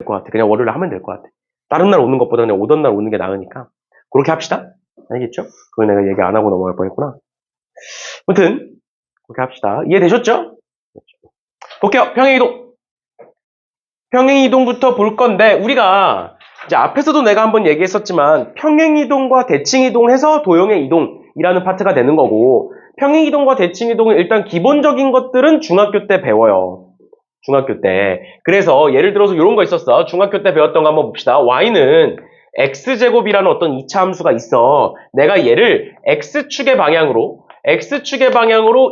것 같아. 그냥 월요일에 하면 될 것 같아. 다른 날 오는 것보다 그냥 오던 날 오는 게 나으니까. 그렇게 합시다. 알겠죠? 그걸 내가 얘기 안 하고 넘어갈 뻔했구나. 아무튼 그렇게 합시다. 이해되셨죠? 볼게요. 평행이동. 평행이동부터 볼 건데 우리가 이제 앞에서도 내가 한번 얘기했었지만 평행이동과 대칭이동 해서 도형의 이동이라는 파트가 되는 거고 평행이동과 대칭이동은 일단 기본적인 것들은 중학교 때 배워요. 중학교 때. 그래서 예를 들어서 이런 거 있었어. 중학교 때 배웠던 거 한번 봅시다. y는 x제곱이라는 어떤 2차 함수가 있어. 내가 얘를 x축의 방향으로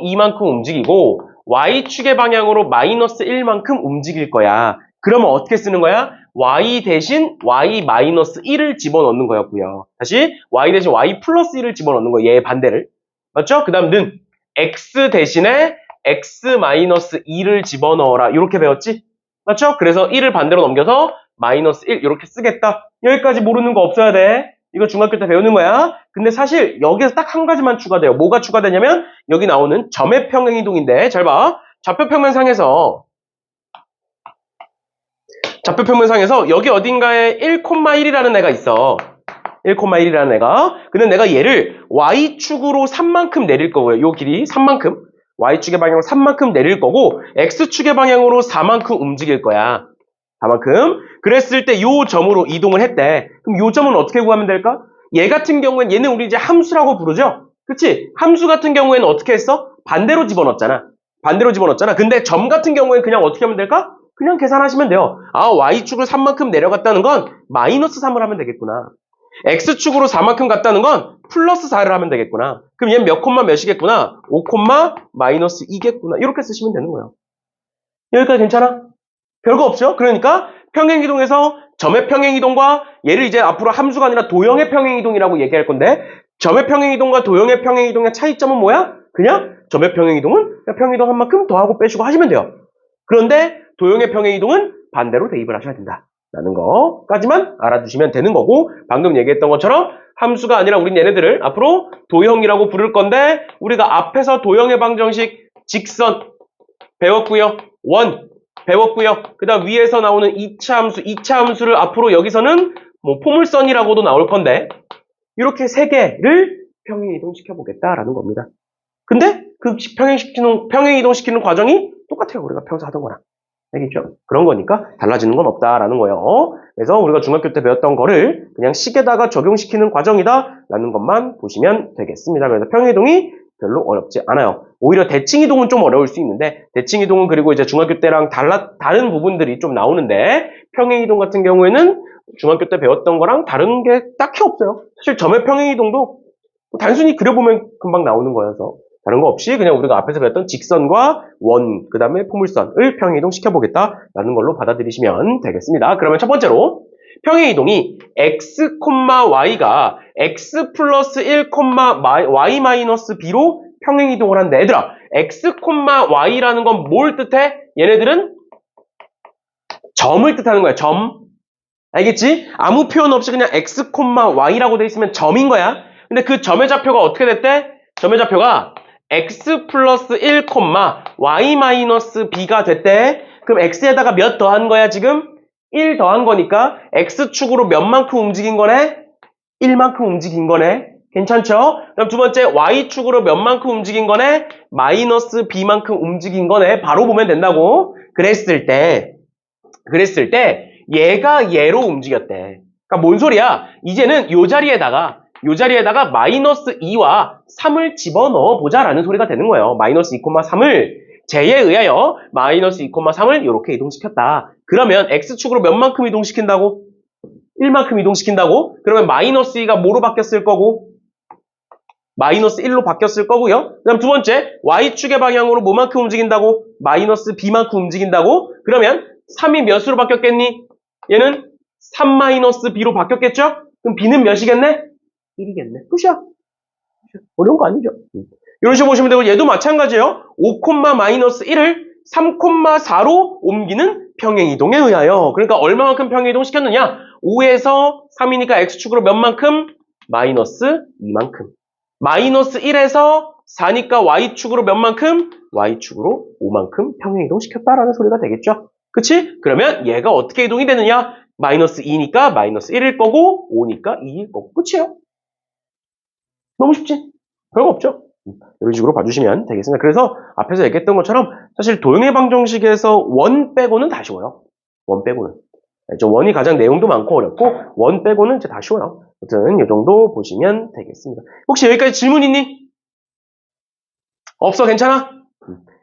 이만큼 움직이고 y축의 방향으로 마이너스 1만큼 움직일 거야. 그러면 어떻게 쓰는 거야? y 대신 y 마이너스 1을 집어넣는 거였고요. 다시 y 대신 y 플러스 1을 집어넣는 거예요. 얘의 반대를. 맞죠? 그 다음 는 x 대신에 x 마이너스 2를 집어넣어라. 이렇게 배웠지? 맞죠? 그래서 1을 반대로 넘겨서 마이너스 1 이렇게 쓰겠다. 여기까지 모르는 거 없어야 돼. 이거 중학교 때 배우는 거야. 근데 사실 여기서 딱 한 가지만 추가돼요. 뭐가 추가되냐면 여기 나오는 점의 평행이동인데 잘 봐. 좌표평면상에서 여기 어딘가에 1,1이라는 애가 있어. 1,1이라는 애가. 근데 내가 얘를 y축으로 3만큼 내릴 거고요. 요 길이 3만큼. y축의 방향으로 3만큼 내릴 거고 x축의 방향으로 4만큼 움직일 거야. 4만큼. 그랬을 때 요 점으로 이동을 했대. 그럼 요 점은 어떻게 구하면 될까? 얘 같은 경우엔 얘는 우리 이제 함수라고 부르죠? 그치? 함수 같은 경우에는 어떻게 했어? 반대로 집어넣었잖아. 근데 점 같은 경우에는 그냥 어떻게 하면 될까? 그냥 계산하시면 돼요. 아, y축을 3만큼 내려갔다는 건 마이너스 3을 하면 되겠구나. x축으로 4만큼 갔다는 건 플러스 4를 하면 되겠구나. 그럼 얘는 몇 콤마 몇이겠구나? 5 콤마 마이너스 2겠구나. 이렇게 쓰시면 되는 거예요. 여기까지 괜찮아? 별거 없죠? 그러니까 평행이동에서 점의 평행이동과 얘를 이제 앞으로 함수가 아니라 도형의 평행이동이라고 얘기할 건데 점의 평행이동과 도형의 평행이동의 차이점은 뭐야? 그냥 점의 평행이동은 평행이동 한 만큼 더하고 빼주고 하시면 돼요. 그런데 도형의 평행이동은 반대로 대입을 하셔야 된다. 라는 거까지만 알아두시면 되는 거고 방금 얘기했던 것처럼 함수가 아니라 우린 얘네들을 앞으로 도형이라고 부를 건데 우리가 앞에서 도형의 방정식 직선 배웠고요. 원 배웠고요. 그 다음 위에서 나오는 2차 함수를 앞으로 여기서는 뭐 포물선이라고도 나올 건데 이렇게 세 개를 평행이동시켜보겠다라는 겁니다. 근데 그 평행이동시키는 과정이 똑같아요. 우리가 평소 하던 거랑. 알겠죠? 그런 거니까 달라지는 건 없다라는 거예요. 그래서 우리가 중학교 때 배웠던 거를 그냥 식에다가 적용시키는 과정이다라는 것만 보시면 되겠습니다. 그래서 평행이동이 별로 어렵지 않아요. 오히려 대칭이동은 좀 어려울 수 있는데 대칭이동은 그리고 이제 중학교 때랑 다른 부분들이 좀 나오는데 평행이동 같은 경우에는 중학교 때 배웠던 거랑 다른 게 딱히 없어요. 사실 점의 평행이동도 단순히 그려보면 금방 나오는 거여서 다른 거 없이 그냥 우리가 앞에서 배웠던 직선과 원, 그 다음에 포물선을 평행이동 시켜보겠다라는 걸로 받아들이시면 되겠습니다. 그러면 첫 번째로 평행이동이 x, y가 x 플러스 1, y 마이너스 b로 평행이동을 한다. 얘들아, x, y라는 건 뭘 뜻해? 얘네들은 점을 뜻하는 거야. 점. 알겠지? 아무 표현 없이 그냥 x, y라고 돼 있으면 점인 거야. 근데 그 점의 좌표가 어떻게 됐대? 점의 좌표가 x 플러스 1, y 마이너스 b가 됐대. 그럼 x에다가 몇 더한 거야 지금? 1 더한 거니까 x축으로 몇만큼 움직인 거네? 1만큼 움직인 거네. 괜찮죠? 그럼 두 번째 y축으로 몇만큼 움직인 거네? 마이너스 b만큼 움직인 거네. 바로 보면 된다고. 그랬을 때 얘가 얘로 움직였대. 그러니까 뭔 소리야? 이제는 요 자리에다가 마이너스 2와 3을 집어넣어 보자라는 소리가 되는 거예요. 마이너스 2,3을 제에 의하여 마이너스 2,3을 이렇게 이동시켰다. 그러면 x축으로 몇만큼 이동시킨다고? 1만큼 이동시킨다고? 그러면 마이너스 2가 뭐로 바뀌었을 거고? 마이너스 1로 바뀌었을 거고요. 그 다음 두 번째 y축의 방향으로 뭐만큼 움직인다고? 마이너스 b만큼 움직인다고? 그러면 3이 몇으로 바뀌었겠니? 얘는 3 마이너스 b로 바뀌었겠죠? 그럼 b는 몇이겠네? 1이겠네. 끝이야. 어려운 거 아니죠? 이런 식으로 보시면 되고 얘도 마찬가지예요. 5, 마이너스 1을 3,4로 옮기는 평행이동에 의하여. 그러니까 얼마만큼 평행이동 시켰느냐? 5에서 3이니까 x축으로 몇만큼? 마이너스 2만큼. 마이너스 1에서 4니까 y축으로 몇만큼? y축으로 5만큼 평행이동 시켰다라는 소리가 되겠죠? 그치? 그러면 얘가 어떻게 이동이 되느냐? 마이너스 2니까 마이너스 1일 거고 5니까 2일 거고 끝이에요. 너무 쉽지? 별거 없죠? 이런 식으로 봐주시면 되겠습니다. 그래서 앞에서 얘기했던 것처럼 사실 도형의 방정식에서 원 빼고는 다 쉬워요. 원 빼고는. 원이 가장 내용도 많고 어렵고 원 빼고는 이제 다 쉬워요. 아무튼 이 정도 보시면 되겠습니다. 혹시 여기까지 질문 있니? 없어? 괜찮아?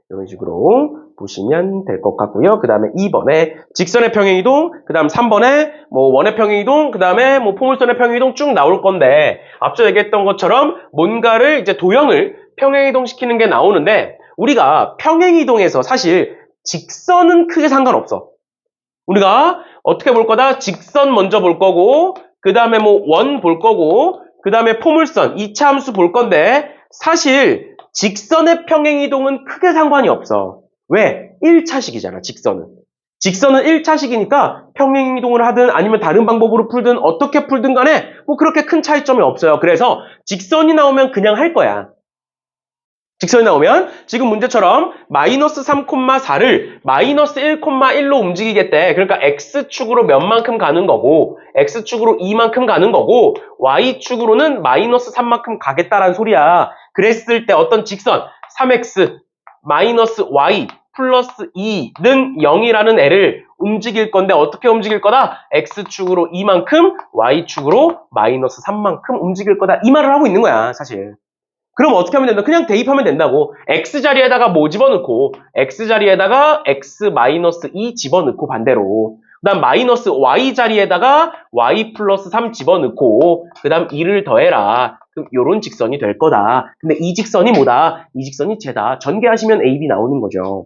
이런 식으로 보시면 될 것 같고요. 그 다음에 2번에 직선의 평행이동, 그 다음 3번에 뭐 원의 평행이동, 그 다음에 뭐 포물선의 평행이동 쭉 나올 건데 앞서 얘기했던 것처럼 뭔가를 이제 도형을 평행이동 시키는 게 나오는데 우리가 평행이동에서 사실 직선은 크게 상관없어. 우리가 어떻게 볼 거다? 직선 먼저 볼 거고 그 다음에 뭐 원 볼 거고 그 다음에 포물선, 2차 함수 볼 건데 사실 직선의 평행이동은 크게 상관이 없어. 왜? 1차식이잖아, 직선은. 직선은 1차식이니까 평행이동을 하든 아니면 다른 방법으로 풀든 어떻게 풀든 간에 뭐 그렇게 큰 차이점이 없어요. 그래서 직선이 나오면 그냥 할 거야. 직선이 나오면 지금 문제처럼 마이너스 3,4를 마이너스 1,1로 움직이겠대. 그러니까 X축으로 몇만큼 가는 거고 X축으로 2만큼 가는 거고 Y축으로는 마이너스 3만큼 가겠다라는 소리야. 그랬을 때 어떤 직선 3X 마이너스 Y 플러스 2는 0이라는 애를 움직일 건데 어떻게 움직일 거다? X축으로 2만큼 Y축으로 마이너스 3만큼 움직일 거다. 이 말을 하고 있는 거야, 사실. 그럼 어떻게 하면 된다? 그냥 대입하면 된다고. X자리에다가 뭐 집어넣고 X자리에다가 X-2 집어넣고 반대로 그 다음 마이너스 Y자리에다가 Y 플러스 3 집어넣고 그 다음 2를 더해라. 그럼 요런 직선이 될 거다. 근데 이 직선이 뭐다? 이 직선이 쟤다. 전개하시면 AB 나오는 거죠.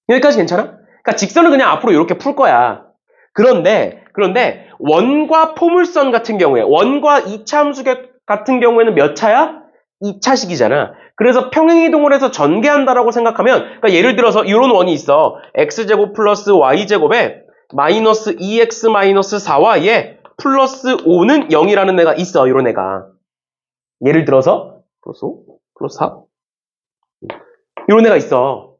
여기까지 괜찮아? 그러니까 직선은 그냥 앞으로 이렇게 풀 거야. 그런데 원과 포물선 같은 경우에 원과 2차 함수 같은 경우에는 몇 차야? 2차식이잖아. 그래서 평행이동을 해서 전개한다라고 생각하면 그러니까 예를 들어서 이런 원이 있어. x제곱 플러스 y제곱에 마이너스 2x 마이너스 4y에 플러스 5는 0이라는 애가 있어. 이런 애가. 예를 들어서 플러스 5, 플러스 4 이런 애가 있어.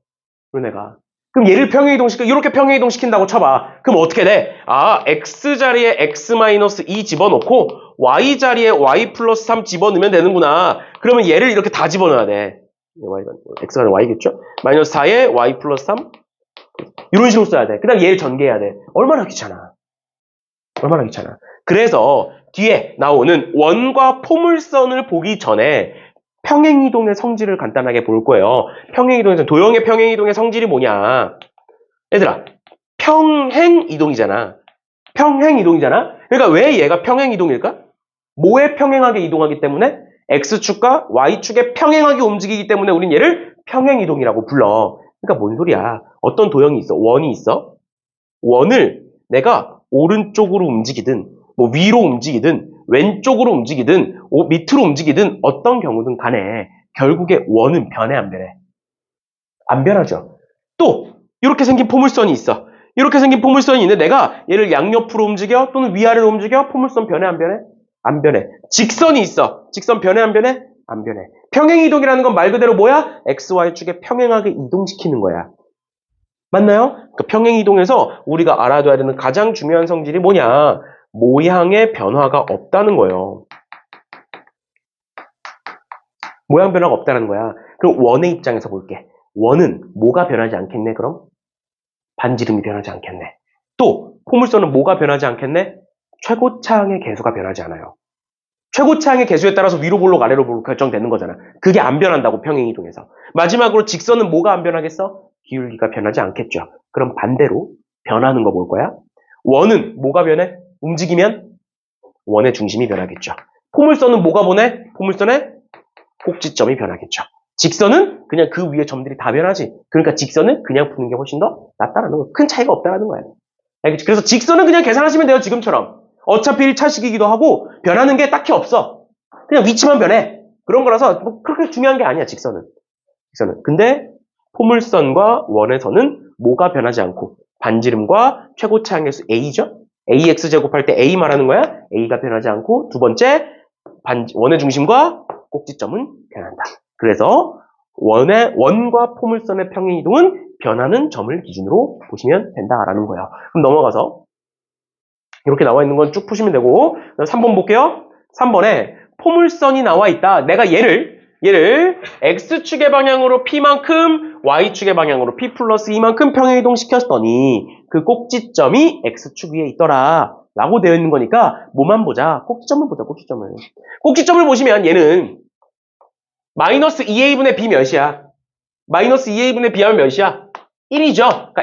이런 애가. 그럼 얘를 평행이동시켜 이렇게 평행이동시킨다고 쳐봐. 그럼 어떻게 돼? 아, x자리에 x-2 집어넣고 y자리에 y 플러스 3 집어넣으면 되는구나. 그러면 얘를 이렇게 다 집어넣어야 돼. x가 y겠죠? 마이너스 4에 y 플러스 3 이런 식으로 써야 돼. 그 다음 얘를 전개해야 돼. 얼마나 귀찮아. 얼마나 귀찮아. 그래서 뒤에 나오는 원과 포물선을 보기 전에 평행이동의 성질을 간단하게 볼 거예요. 평행이동에서 도형의 평행이동의 성질이 뭐냐? 얘들아, 평행이동이잖아. 평행이동이잖아. 그러니까 왜 얘가 평행이동일까? 뭐에 평행하게 이동하기 때문에? X축과 Y축에 평행하게 움직이기 때문에 우린 얘를 평행이동이라고 불러. 그러니까 뭔 소리야? 어떤 도형이 있어? 원이 있어? 원을 내가 오른쪽으로 움직이든 뭐 위로 움직이든 왼쪽으로 움직이든 밑으로 움직이든 어떤 경우든 간에 결국에 원은 변해 안 변해? 안 변하죠. 또 이렇게 생긴 포물선이 있어. 이렇게 생긴 포물선이 있는데 내가 얘를 양옆으로 움직여 또는 위아래로 움직여 포물선 변해 안 변해? 안 변해. 직선이 있어. 직선 변해 안 변해? 안 변해. 평행이동이라는 건 말 그대로 뭐야? x, y축에 평행하게 이동시키는 거야. 맞나요? 그 평행이동에서 우리가 알아둬야 되는 가장 중요한 성질이 뭐냐? 모양의 변화가 없다는 거예요. 모양 변화가 없다는 거야. 그럼 원의 입장에서 볼게. 원은 뭐가 변하지 않겠네, 그럼? 반지름이 변하지 않겠네. 또 포물선은 뭐가 변하지 않겠네? 최고차항의 개수가 변하지 않아요. 최고차항의 개수에 따라서 위로 볼록 아래로 볼록 결정되는 거잖아. 그게 안 변한다고 평행이동에서. 마지막으로 직선은 뭐가 안 변하겠어? 기울기가 변하지 않겠죠. 그럼 반대로 변하는 거 볼 거야? 원은 뭐가 변해? 움직이면 원의 중심이 변하겠죠. 포물선은 뭐가 변해? 포물선의 꼭지점이 변하겠죠. 직선은 그냥 그 위에 점들이 다 변하지. 그러니까 직선은 그냥 푸는 게 훨씬 더 낫다라는 거야. 큰 차이가 없다라는 거야. 알겠지? 그래서 직선은 그냥 계산하시면 돼요. 지금처럼. 어차피 1차식이기도 하고 변하는 게 딱히 없어. 그냥 위치만 변해. 그런 거라서 뭐 그렇게 중요한 게 아니야. 직선은. 근데 포물선과 원에서는 뭐가 변하지 않고 반지름과 최고차항계수 A죠? AX 제곱할 때 A 말하는 거야. A가 변하지 않고 두 번째 원의 중심과 꼭지점은 변한다. 그래서 원과 포물선의 평행이동은 변하는 점을 기준으로 보시면 된다라는 거예요. 그럼 넘어가서 이렇게 나와 있는 건 쭉 푸시면 되고 3번 볼게요. 3번에 포물선이 나와 있다. 내가 얘를 x축의 방향으로 p만큼 y축의 방향으로 p 플러스 2만큼 평행이동시켰더니 그 꼭지점이 x축 위에 있더라 라고 되어 있는 거니까 뭐만 보자. 꼭지점을 보자. 꼭지점을. 꼭지점을 보시면 얘는 마이너스 2a분의 b 몇이야? 마이너스 2a분의 b하면 몇이야? 1이죠. 그러니까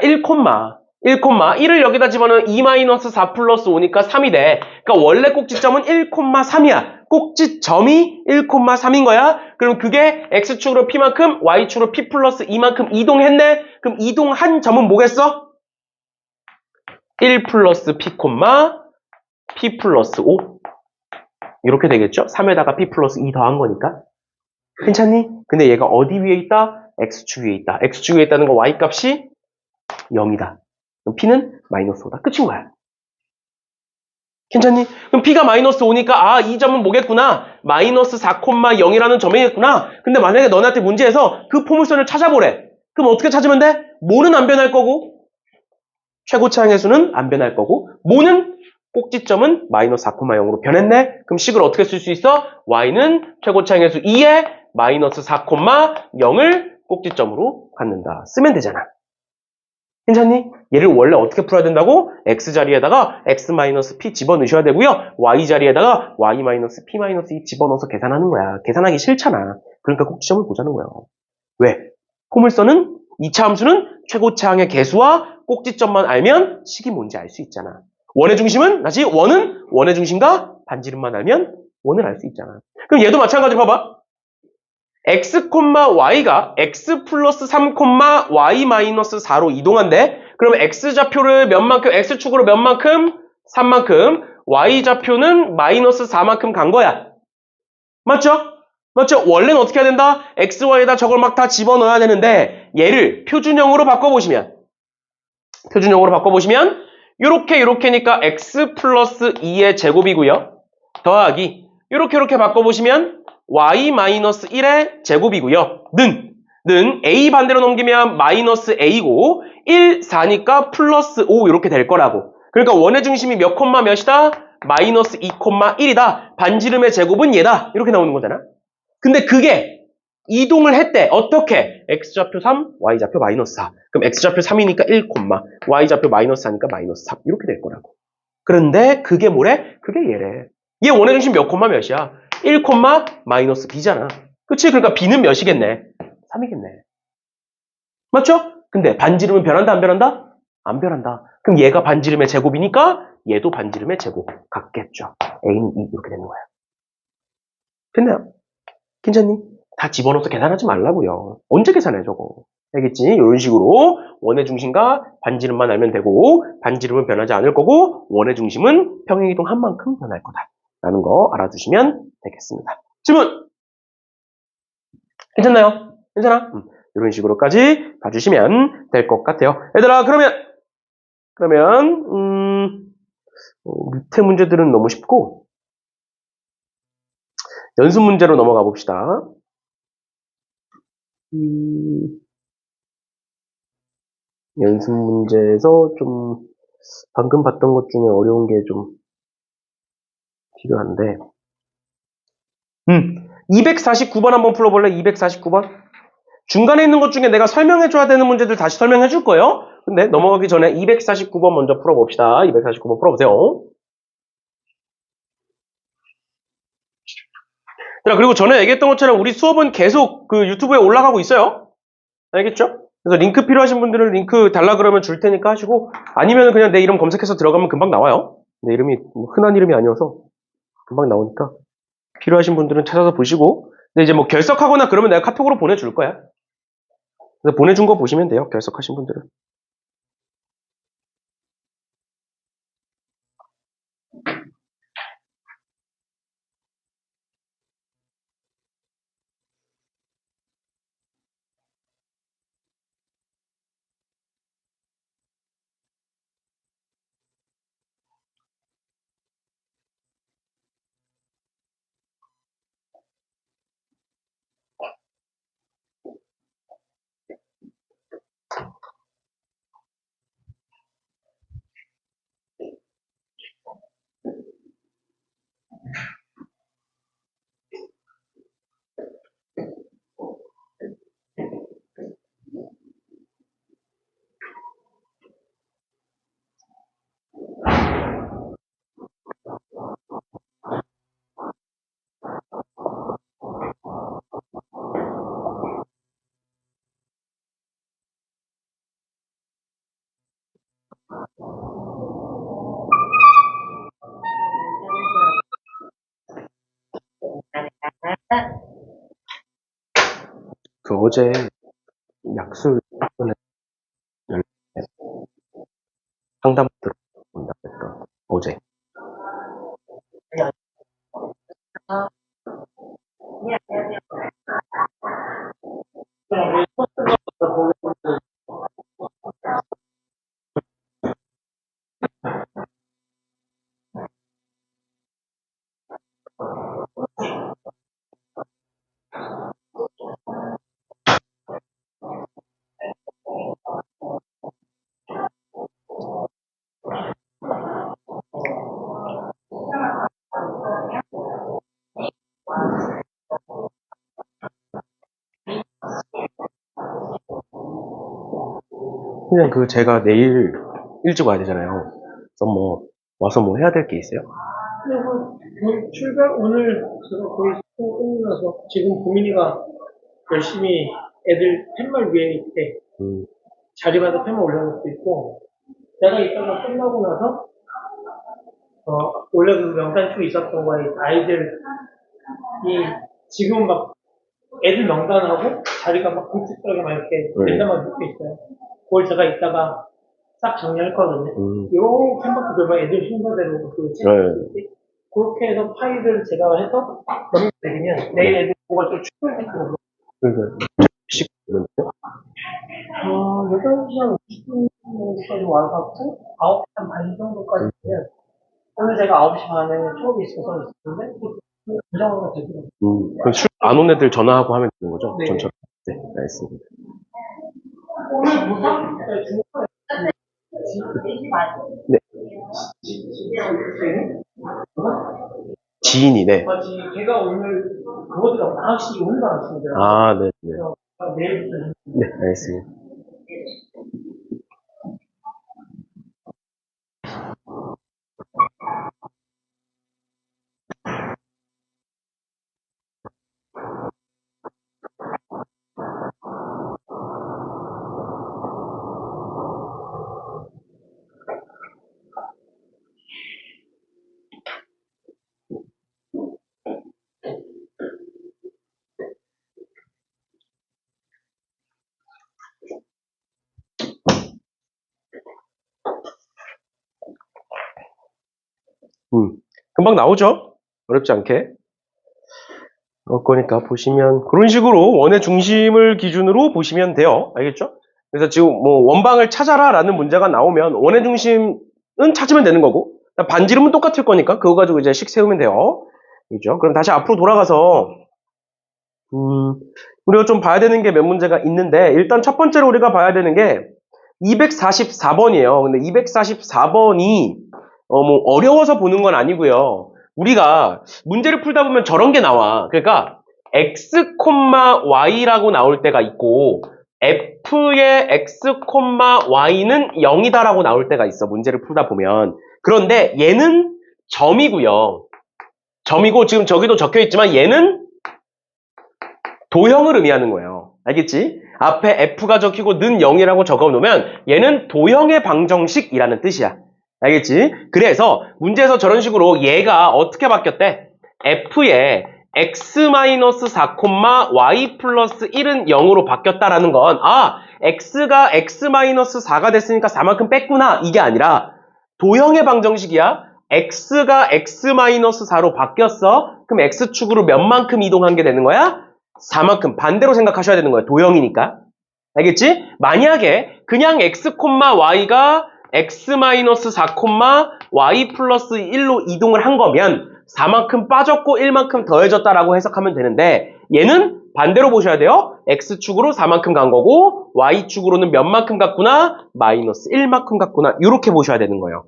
1을 여기다 집어넣으면 2-4 플러스 5니까 3이 돼. 그러니까 원래 꼭지점은 1,3이야. 꼭지점이 1,3인 거야. 그럼 그게 x축으로 p만큼 y축으로 p 플러스 2만큼 이동했네. 그럼 이동한 점은 뭐겠어? 1 플러스 p 플러스 5 이렇게 되겠죠? 3에다가 p 플러스 2 더한 거니까. 괜찮니? 근데 얘가 어디 위에 있다? x축 위에 있다. x축 위에 있다는 거 y값이 0이다. 그럼 p는 마이너스 5다. 끝인 거야. 괜찮니? 그럼 p가 마이너스 5니까 이 점은 뭐겠구나? 마이너스 4,0이라는 점이겠구나. 근데 만약에 너네한테 문제에서 그 포물선을 찾아보래. 그럼 어떻게 찾으면 돼? 뭐는 안 변할 거고 최고차항의 수는 안 변할 거고 뭐는 꼭지점은 마이너스 4,0으로 변했네? 그럼 식을 어떻게 쓸 수 있어? y는 최고차항의 수 2에 마이너스 4,0을 꼭지점으로 갖는다. 쓰면 되잖아. 괜찮니? 얘를 원래 어떻게 풀어야 된다고? x 자리에다가 x-p 집어넣으셔야 되고요. y 자리에다가 y-p-2 집어넣어서 계산하는 거야. 계산하기 싫잖아. 그러니까 꼭지점을 보자는 거예요. 왜? 포물선은 2차 함수는 최고차항의 개수와 꼭지점만 알면 식이 뭔지 알 수 있잖아. 원의 중심은 다시 원의 중심과 반지름만 알면 원을 알 수 있잖아. 그럼 얘도 마찬가지로 봐봐. x, y가 x 플러스 3, y 마이너스 4로 이동한대. 그럼 x좌표를 몇만큼, x축으로 몇만큼? 3만큼. y좌표는 마이너스 4만큼 간 거야. 맞죠? 맞죠? 원래는 어떻게 해야 된다? x, y에다 저걸 막 다 집어넣어야 되는데 얘를 표준형으로 바꿔보시면 요렇게니까 x 플러스 2의 제곱이고요. 더하기 요렇게 바꿔보시면 y-1의 제곱이고요. 는 a 반대로 넘기면 마이너스 a고 1, 4니까 플러스 5 이렇게 될 거라고. 그러니까 원의 중심이 몇 콤마 몇이다? 마이너스 2,1이다. 반지름의 제곱은 얘다. 이렇게 나오는 거잖아. 근데 그게 이동을 했대. 어떻게? x좌표 3, y좌표 마이너스 4. 그럼 x좌표 3이니까 1, y좌표 마이너스 4니까 마이너스 3. 이렇게 될 거라고. 그런데 그게 뭐래? 그게 얘래. 얘 원의 중심 몇 콤마 몇이야? 1, 마이너스 b잖아. 그치? 그러니까 b는 몇이겠네? 3이겠네. 맞죠? 근데 반지름은 변한다, 안 변한다? 안 변한다. 그럼 얘가 반지름의 제곱이니까 얘도 반지름의 제곱 같겠죠. a는 2 이렇게 되는 거야. 됐나요? 괜찮니? 다 집어넣어서 계산하지 말라고요. 언제 계산해 저거? 알겠지? 이런 식으로 원의 중심과 반지름만 알면 되고 반지름은 변하지 않을 거고 원의 중심은 평행이동한 만큼 변할 거다. 라는 거 알아두시면 되겠습니다. 질문! 괜찮나요? 괜찮아? 이런 식으로까지 봐주시면 될 것 같아요. 얘들아 그러면 밑에 문제들은 너무 쉽고 연습 문제로 넘어가 봅시다. 연습 문제에서 좀 방금 봤던 것 중에 어려운 게 좀 필요한데 249번 한번 풀어볼래? 249번? 중간에 있는 것 중에 내가 설명해줘야 되는 문제들 다시 설명해줄 거예요. 근데 넘어가기 전에 249번 먼저 풀어봅시다. 249번 풀어보세요. 자, 그리고 전에 얘기했던 것처럼 우리 수업은 계속 그 유튜브에 올라가고 있어요. 알겠죠? 그래서 링크 필요하신 분들은 링크 달라 그러면 줄 테니까 하시고 아니면 그냥 내 이름 검색해서 들어가면 금방 나와요. 내 이름이 흔한 이름이 아니어서 금방 나오니까 필요하신 분들은 찾아서 보시고 근데 이제 뭐 결석하거나 그러면 내가 카톡으로 보내줄 거야. 그래서 보내준 거 보시면 돼요. 결석하신 분들은. 어제 약술 상담 들어본다 했던 어제. 그냥 제가 내일 일찍 와야 되잖아요. 그래서 와서 해야 될 게 있어요? 그리고 출발 오늘 제가 거의 수업 끝나고 나서 지금 고민이가 열심히 애들 팻말 위에 있대. 자리마다 팻말 올려놓고 있고, 내가 이따가 끝나고 나서 원래 그 명단표 있었던 거에 아이들이 지금 막 애들 명단하고 자리가 막 굵직하게 막 이렇게 랜덤하게 묶여 있어요. 그걸 제가 이따가 싹 정리했거든요. 요 캔버스 돌면 애들 순서대로 그렇게 해서 파일을 제가 해서 넘겨드리면 내일 애들 그걸 또 출근시키고 그러니까 8시 한 50분까지 와서 9시 한 반 정도까지 되면 오늘 제가 9시 반에 수업이 있어서 있었는데 그 정도가 되더라고요. 그럼 안 온 애들 전화하고 하면 되는 거죠? 네. 전처럼. 네, 알겠습니다. 오늘 무상? 중간에 네. 지인이네. 걔가 오늘 그거보다 방학식이 오늘 방학식이더라고요. 아, 네, 네. 내일부터. 네, 알겠습니다. 금방 나오죠? 어렵지 않게. 거니까 보시면 그런 식으로 원의 중심을 기준으로 보시면 돼요. 알겠죠? 그래서 지금 원방을 찾아라 라는 문제가 나오면 원의 중심은 찾으면 되는 거고 반지름은 똑같을 거니까 그거 가지고 이제 식 세우면 돼요. 그죠? 그럼 다시 앞으로 돌아가서 우리가 좀 봐야 되는 게 몇 문제가 있는데 일단 첫 번째로 우리가 봐야 되는 게 244번이에요. 근데 244번이 어려워서 보는 건 아니고요. 우리가 문제를 풀다 보면 저런 게 나와. 그러니까 x, y라고 나올 때가 있고 f의 x, y는 0이다라고 나올 때가 있어. 문제를 풀다 보면. 그런데 얘는 점이고요. 점이고 지금 저기도 적혀 있지만 얘는 도형을 의미하는 거예요. 알겠지? 앞에 f가 적히고 는 0이라고 적어 놓으면 얘는 도형의 방정식이라는 뜻이야. 알겠지? 그래서 문제에서 저런 식으로 얘가 어떻게 바뀌었대? f의 x-4, y 플러스 1은 0으로 바뀌었다라는 건 x가 x-4가 됐으니까 4만큼 뺐구나 이게 아니라 도형의 방정식이야. x가 x-4로 바뀌었어. 그럼 x축으로 몇 만큼 이동한 게 되는 거야? 4만큼 반대로 생각하셔야 되는 거예요. 도형이니까. 알겠지? 만약에 그냥 x, y가 x-4, y 플러스 1로 이동을 한 거면 4만큼 빠졌고 1만큼 더해졌다라고 해석하면 되는데 얘는 반대로 보셔야 돼요. x축으로 4만큼 간 거고 y축으로는 몇 만큼 갔구나? 마이너스 1만큼 갔구나. 이렇게 보셔야 되는 거예요.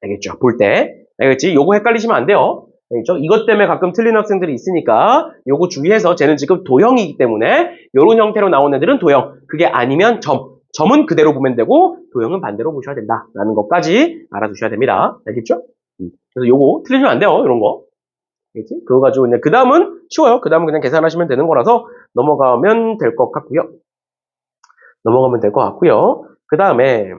알겠죠? 볼 때. 알겠지? 요거 헷갈리시면 안 돼요. 알겠죠? 이것 때문에 가끔 틀린 학생들이 있으니까 요거 주의해서 쟤는 지금 도형이기 때문에 요런 형태로 나온 애들은 도형. 그게 아니면 점. 점은 그대로 보면 되고 도형은 반대로 보셔야 된다라는 것까지 알아두셔야 됩니다. 알겠죠? 그래서 요거 틀리시면 안 돼요. 이런 거. 알겠지? 그거 가지고 이제 그 다음은 쉬워요. 그 다음은 그냥 계산하시면 되는 거라서 넘어가면 될 것 같고요. 넘어가면 될 것 같고요. 그 다음에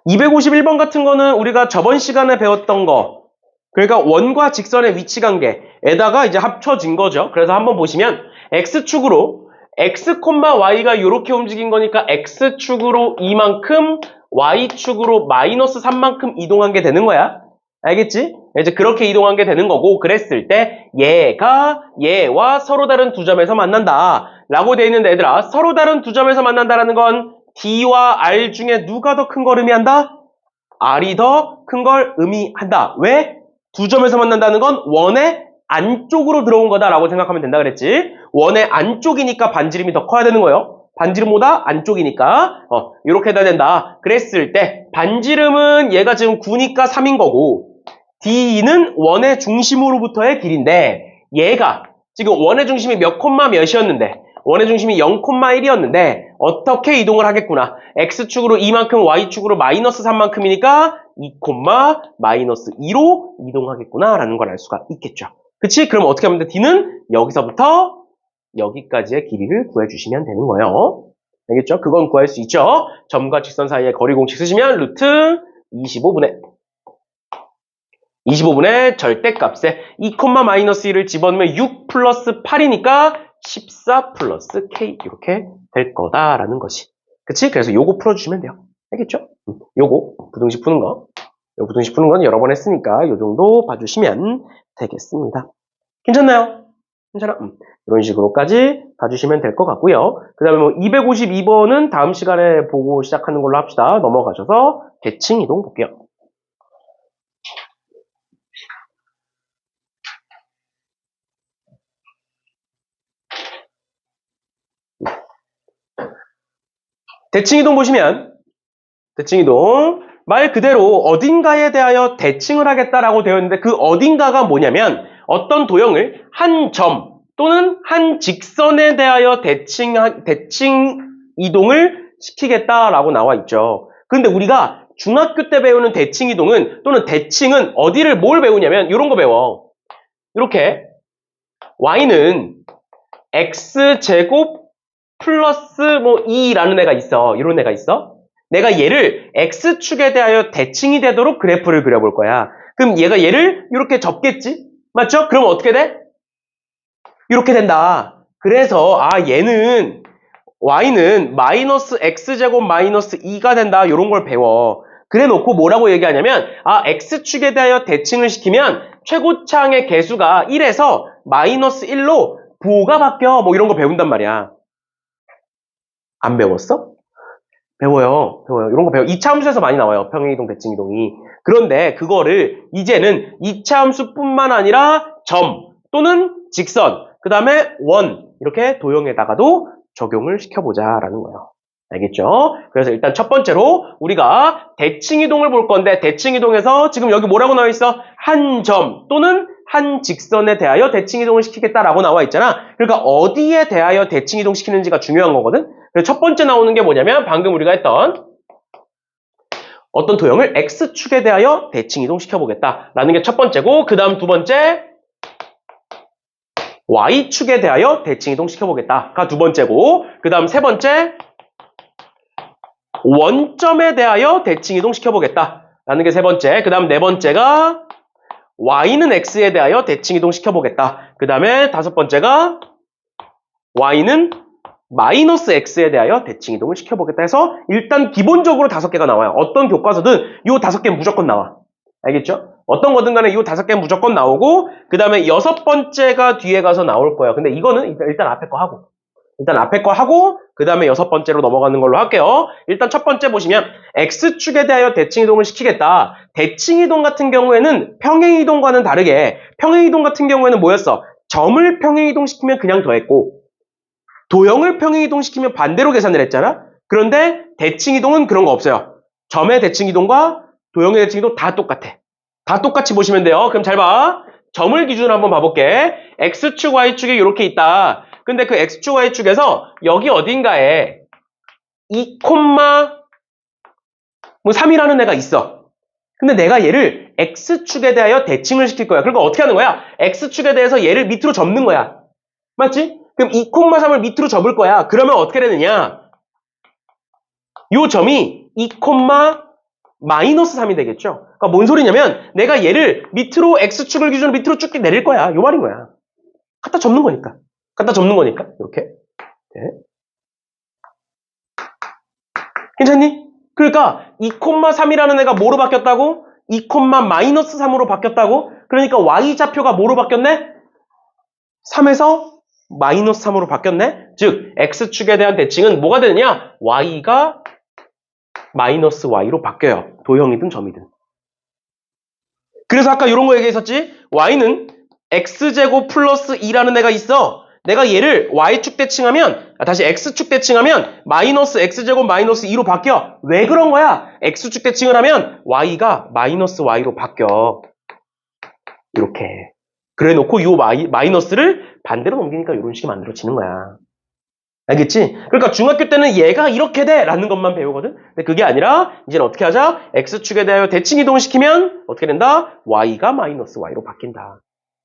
251번 같은 거는 우리가 저번 시간에 배웠던 거 그러니까 원과 직선의 위치 관계에다가 이제 합쳐진 거죠. 그래서 한번 보시면 x축으로 x, y가 이렇게 움직인 거니까 x축으로 이만큼 y축으로 마이너스 3만큼 이동한 게 되는 거야. 알겠지? 이제 그렇게 이동한 게 되는 거고 그랬을 때 얘가 얘와 서로 다른 두 점에서 만난다 라고 돼 있는데 얘들아 서로 다른 두 점에서 만난다라는 건 D와 R 중에 누가 더 큰 걸 의미한다? R이 더 큰 걸 의미한다. 왜? 두 점에서 만난다는 건 원의 안쪽으로 들어온 거다라고 생각하면 된다 그랬지. 원의 안쪽이니까 반지름이 더 커야 되는 거예요. 반지름보다 안쪽이니까 이렇게 해야 된다. 그랬을 때 반지름은 얘가 지금 9니까 3인 거고 D는 원의 중심으로부터의 길인데 얘가 지금 원의 중심이 몇 콤마 몇이었는데 원의 중심이 0,1이었는데 어떻게 이동을 하겠구나. X축으로 이만큼 Y축으로 마이너스 3만큼이니까 2, 마이너스 2로 이동하겠구나 라는 걸 알 수가 있겠죠. 그치? 그럼 어떻게 하면 돼? D는 여기서부터 여기까지의 길이를 구해주시면 되는 거예요. 알겠죠? 그건 구할 수 있죠. 점과 직선 사이의 거리 공식 쓰시면 루트 25분의 절대값에 2, 마이너스 1을 집어넣으면 6 플러스 8이니까 14 플러스 K 이렇게 될 거다라는 것이. 그치? 그래서 요거 풀어주시면 돼요. 알겠죠? 요거 부등식 푸는 거. 요 부등식 푸는 건 여러 번 했으니까 요 정도 봐주시면 되겠습니다. 괜찮나요? 괜찮아? 이런 식으로까지 봐주시면 될 것 같고요. 그 다음에 뭐 252번은 다음 시간에 보고 시작하는 걸로 합시다. 넘어가셔서 대칭 이동 볼게요. 대칭이동 보시면 대칭이동 말 그대로 어딘가에 대하여 대칭을 하겠다라고 되어 있는데 그 어딘가가 뭐냐면 어떤 도형을 한 점 또는 한 직선에 대하여 대칭 이동을 시키겠다라고 나와 있죠. 근데 우리가 중학교 때 배우는 대칭이동은 또는 대칭은 어디를 뭘 배우냐면 이런 거 배워. 이렇게 y는 x제곱 플러스 뭐 2라는 애가 있어. 이런 애가 있어. 내가 얘를 x축에 대하여 대칭이 되도록 그래프를 그려볼 거야. 그럼 얘가 얘를 이렇게 접겠지? 맞죠? 그럼 어떻게 돼? 이렇게 된다. 그래서 얘는 y는 마이너스 x제곱 마이너스 2가 된다. 이런 걸 배워. 그래 놓고 뭐라고 얘기하냐면 x축에 대하여 대칭을 시키면 최고차항의 개수가 1에서 마이너스 1로 부호가 바뀌어. 뭐 이런 거 배운단 말이야. 안 배웠어? 배워요. 이런 거 배워. 2차 함수에서 많이 나와요. 평행이동, 대칭이동이. 그런데 그거를 이제는 2차 함수뿐만 아니라 점 또는 직선, 그 다음에 원 이렇게 도형에다가도 적용을 시켜보자라는 거예요. 알겠죠? 그래서 일단 첫 번째로 우리가 대칭이동을 볼 건데 대칭이동에서 지금 여기 뭐라고 나와 있어? 한 점 또는 한 직선에 대하여 대칭이동을 시키겠다라고 나와 있잖아. 그러니까 어디에 대하여 대칭이동 시키는지가 중요한 거거든. 그래서 첫 번째 나오는 게 뭐냐면 방금 우리가 했던 어떤 도형을 X축에 대하여 대칭이동 시켜보겠다라는 게 첫 번째고 그 다음 두 번째 Y축에 대하여 대칭이동 시켜보겠다가 두 번째고 그 다음 세 번째 원점에 대하여 대칭이동 시켜보겠다라는 게 세 번째 그 다음 네 번째가 Y는 X에 대하여 대칭이동 시켜보겠다. 그 다음에 다섯 번째가 Y는 마이너스 X에 대하여 대칭이동을 시켜보겠다 해서 일단 기본적으로 5개가 나와요. 어떤 교과서든 이 5개 무조건 나와. 알겠죠? 어떤 거든 간에 이 5개 무조건 나오고 그 다음에 6번째가 뒤에 가서 나올 거예요. 근데 이거는 일단 앞에 거 하고 그 다음에 6번째로 넘어가는 걸로 할게요. 일단 첫 번째 보시면 X축에 대하여 대칭이동을 시키겠다. 대칭이동 같은 경우에는 평행이동과는 다르게 평행이동 같은 경우에는 뭐였어? 점을 평행이동시키면 그냥 더했고 도형을 평행이동시키면 반대로 계산을 했잖아? 그런데 대칭이동은 그런 거 없어요. 점의 대칭이동과 도형의 대칭이동 다 똑같아. 다 똑같이 보시면 돼요. 그럼 잘 봐. 점을 기준으로 한번 봐볼게. X축, Y축이 이렇게 있다. 근데 그 X축, Y축에서 여기 어딘가에 2, 3이라는 애가 있어. 근데 내가 얘를 X축에 대하여 대칭을 시킬 거야. 그러니까 어떻게 하는 거야? X축에 대해서 얘를 밑으로 접는 거야. 맞지? 그럼 2, 3을 밑으로 접을 거야. 그러면 어떻게 되느냐? 요 점이 2, 마이너스 3이 되겠죠? 그러니까 뭔 소리냐면 내가 얘를 밑으로 x축을 기준으로 밑으로 쭉 내릴 거야. 요 말인 거야. 갖다 접는 거니까. 이렇게. 네. 괜찮니? 그러니까 2,3이라는 애가 뭐로 바뀌었다고? 2,-3으로 바뀌었다고? 그러니까 y좌표가 뭐로 바뀌었네? 3에서 -3으로 바뀌었네? 즉 x축에 대한 대칭은 뭐가 되느냐? y가 -y로 바뀌어요. 도형이든 점이든. 그래서 아까 이런 거 얘기했었지? y는 x제곱 플러스 2라는 애가 있어. 내가 얘를 y축 대칭하면, 다시 x축 대칭하면 마이너스 x제곱 마이너스 2로 바뀌어. 왜 그런 거야? x축 대칭을 하면 y가 -y로 바뀌어. 이렇게. 그래 놓고 이 마이너스를 반대로 넘기니까 이런 식이 만들어지는 거야. 알겠지? 그러니까 중학교 때는 얘가 이렇게 돼! 라는 것만 배우거든? 근데 그게 아니라 이제는 어떻게 하자? x축에 대하여 대칭 이동시키면 어떻게 된다? y가 -y로 바뀐다.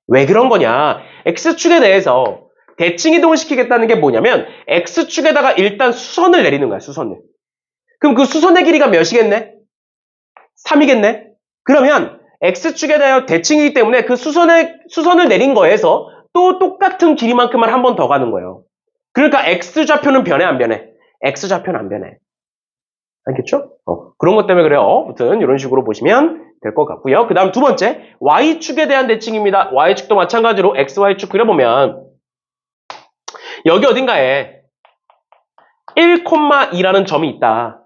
왜 그런 거냐? x축에 대해서 대칭 이동을 시키겠다는 게 뭐냐면 x축에다가 일단 수선을 내리는 거야. 수선을. 그럼 그 수선의 길이가 몇이겠네? 3이겠네? 그러면 x축에 대하여 대칭이기 때문에 그 수선을 내린 거에서 또 똑같은 길이만큼만 한 번 더 가는 거예요. 그러니까 x좌표는 변해 안 변해? x좌표는 안 변해. 알겠죠? 그런 것 때문에 그래요. 아무튼 이런 식으로 보시면 될 것 같고요. 그 다음 두 번째, y축에 대한 대칭입니다. y축도 마찬가지로 xy축 그려보면 여기 어딘가에 1,2라는 점이 있다.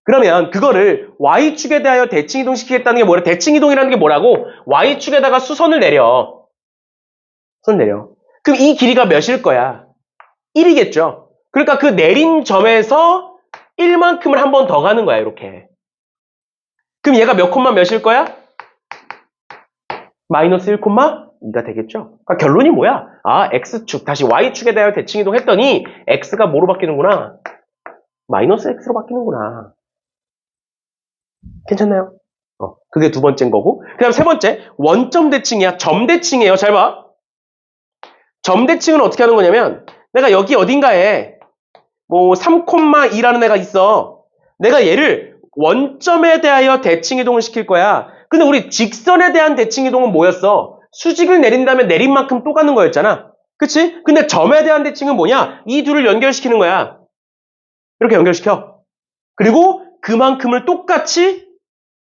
그러면 그거를 y축에 대하여 대칭 이동시키겠다는 게 뭐래? 대칭 이동이라는 게 뭐라고? y축에다가 수선을 내려. 수선 내려. 그럼 이 길이가 몇일 거야? 1이겠죠. 그러니까 그 내린 점에서 1만큼을 한 번 더 가는 거야. 이렇게. 그럼 얘가 몇 콤마 몇일 거야? -1,2가 되겠죠. 그러니까 결론이 뭐야? 아, x축 다시 y축에 대하여 대칭 이동했더니 x가 뭐로 바뀌는구나? -x로 바뀌는구나. 괜찮나요? 그게 두 번째인 거고. 그 다음 세 번째, 원점 대칭이야. 점 대칭이에요. 잘 봐. 점 대칭은 어떻게 하는 거냐면 내가 여기 어딘가에 뭐 3,2라는 애가 있어. 내가 얘를 원점에 대하여 대칭 이동을 시킬 거야. 근데 우리 직선에 대한 대칭 이동은 뭐였어? 수직을 내린 다음에 내린 만큼 또 가는 거였잖아. 그치? 근데 점에 대한 대칭은 뭐냐? 이 둘을 연결시키는 거야. 이렇게 연결시켜. 그리고 그만큼을 똑같이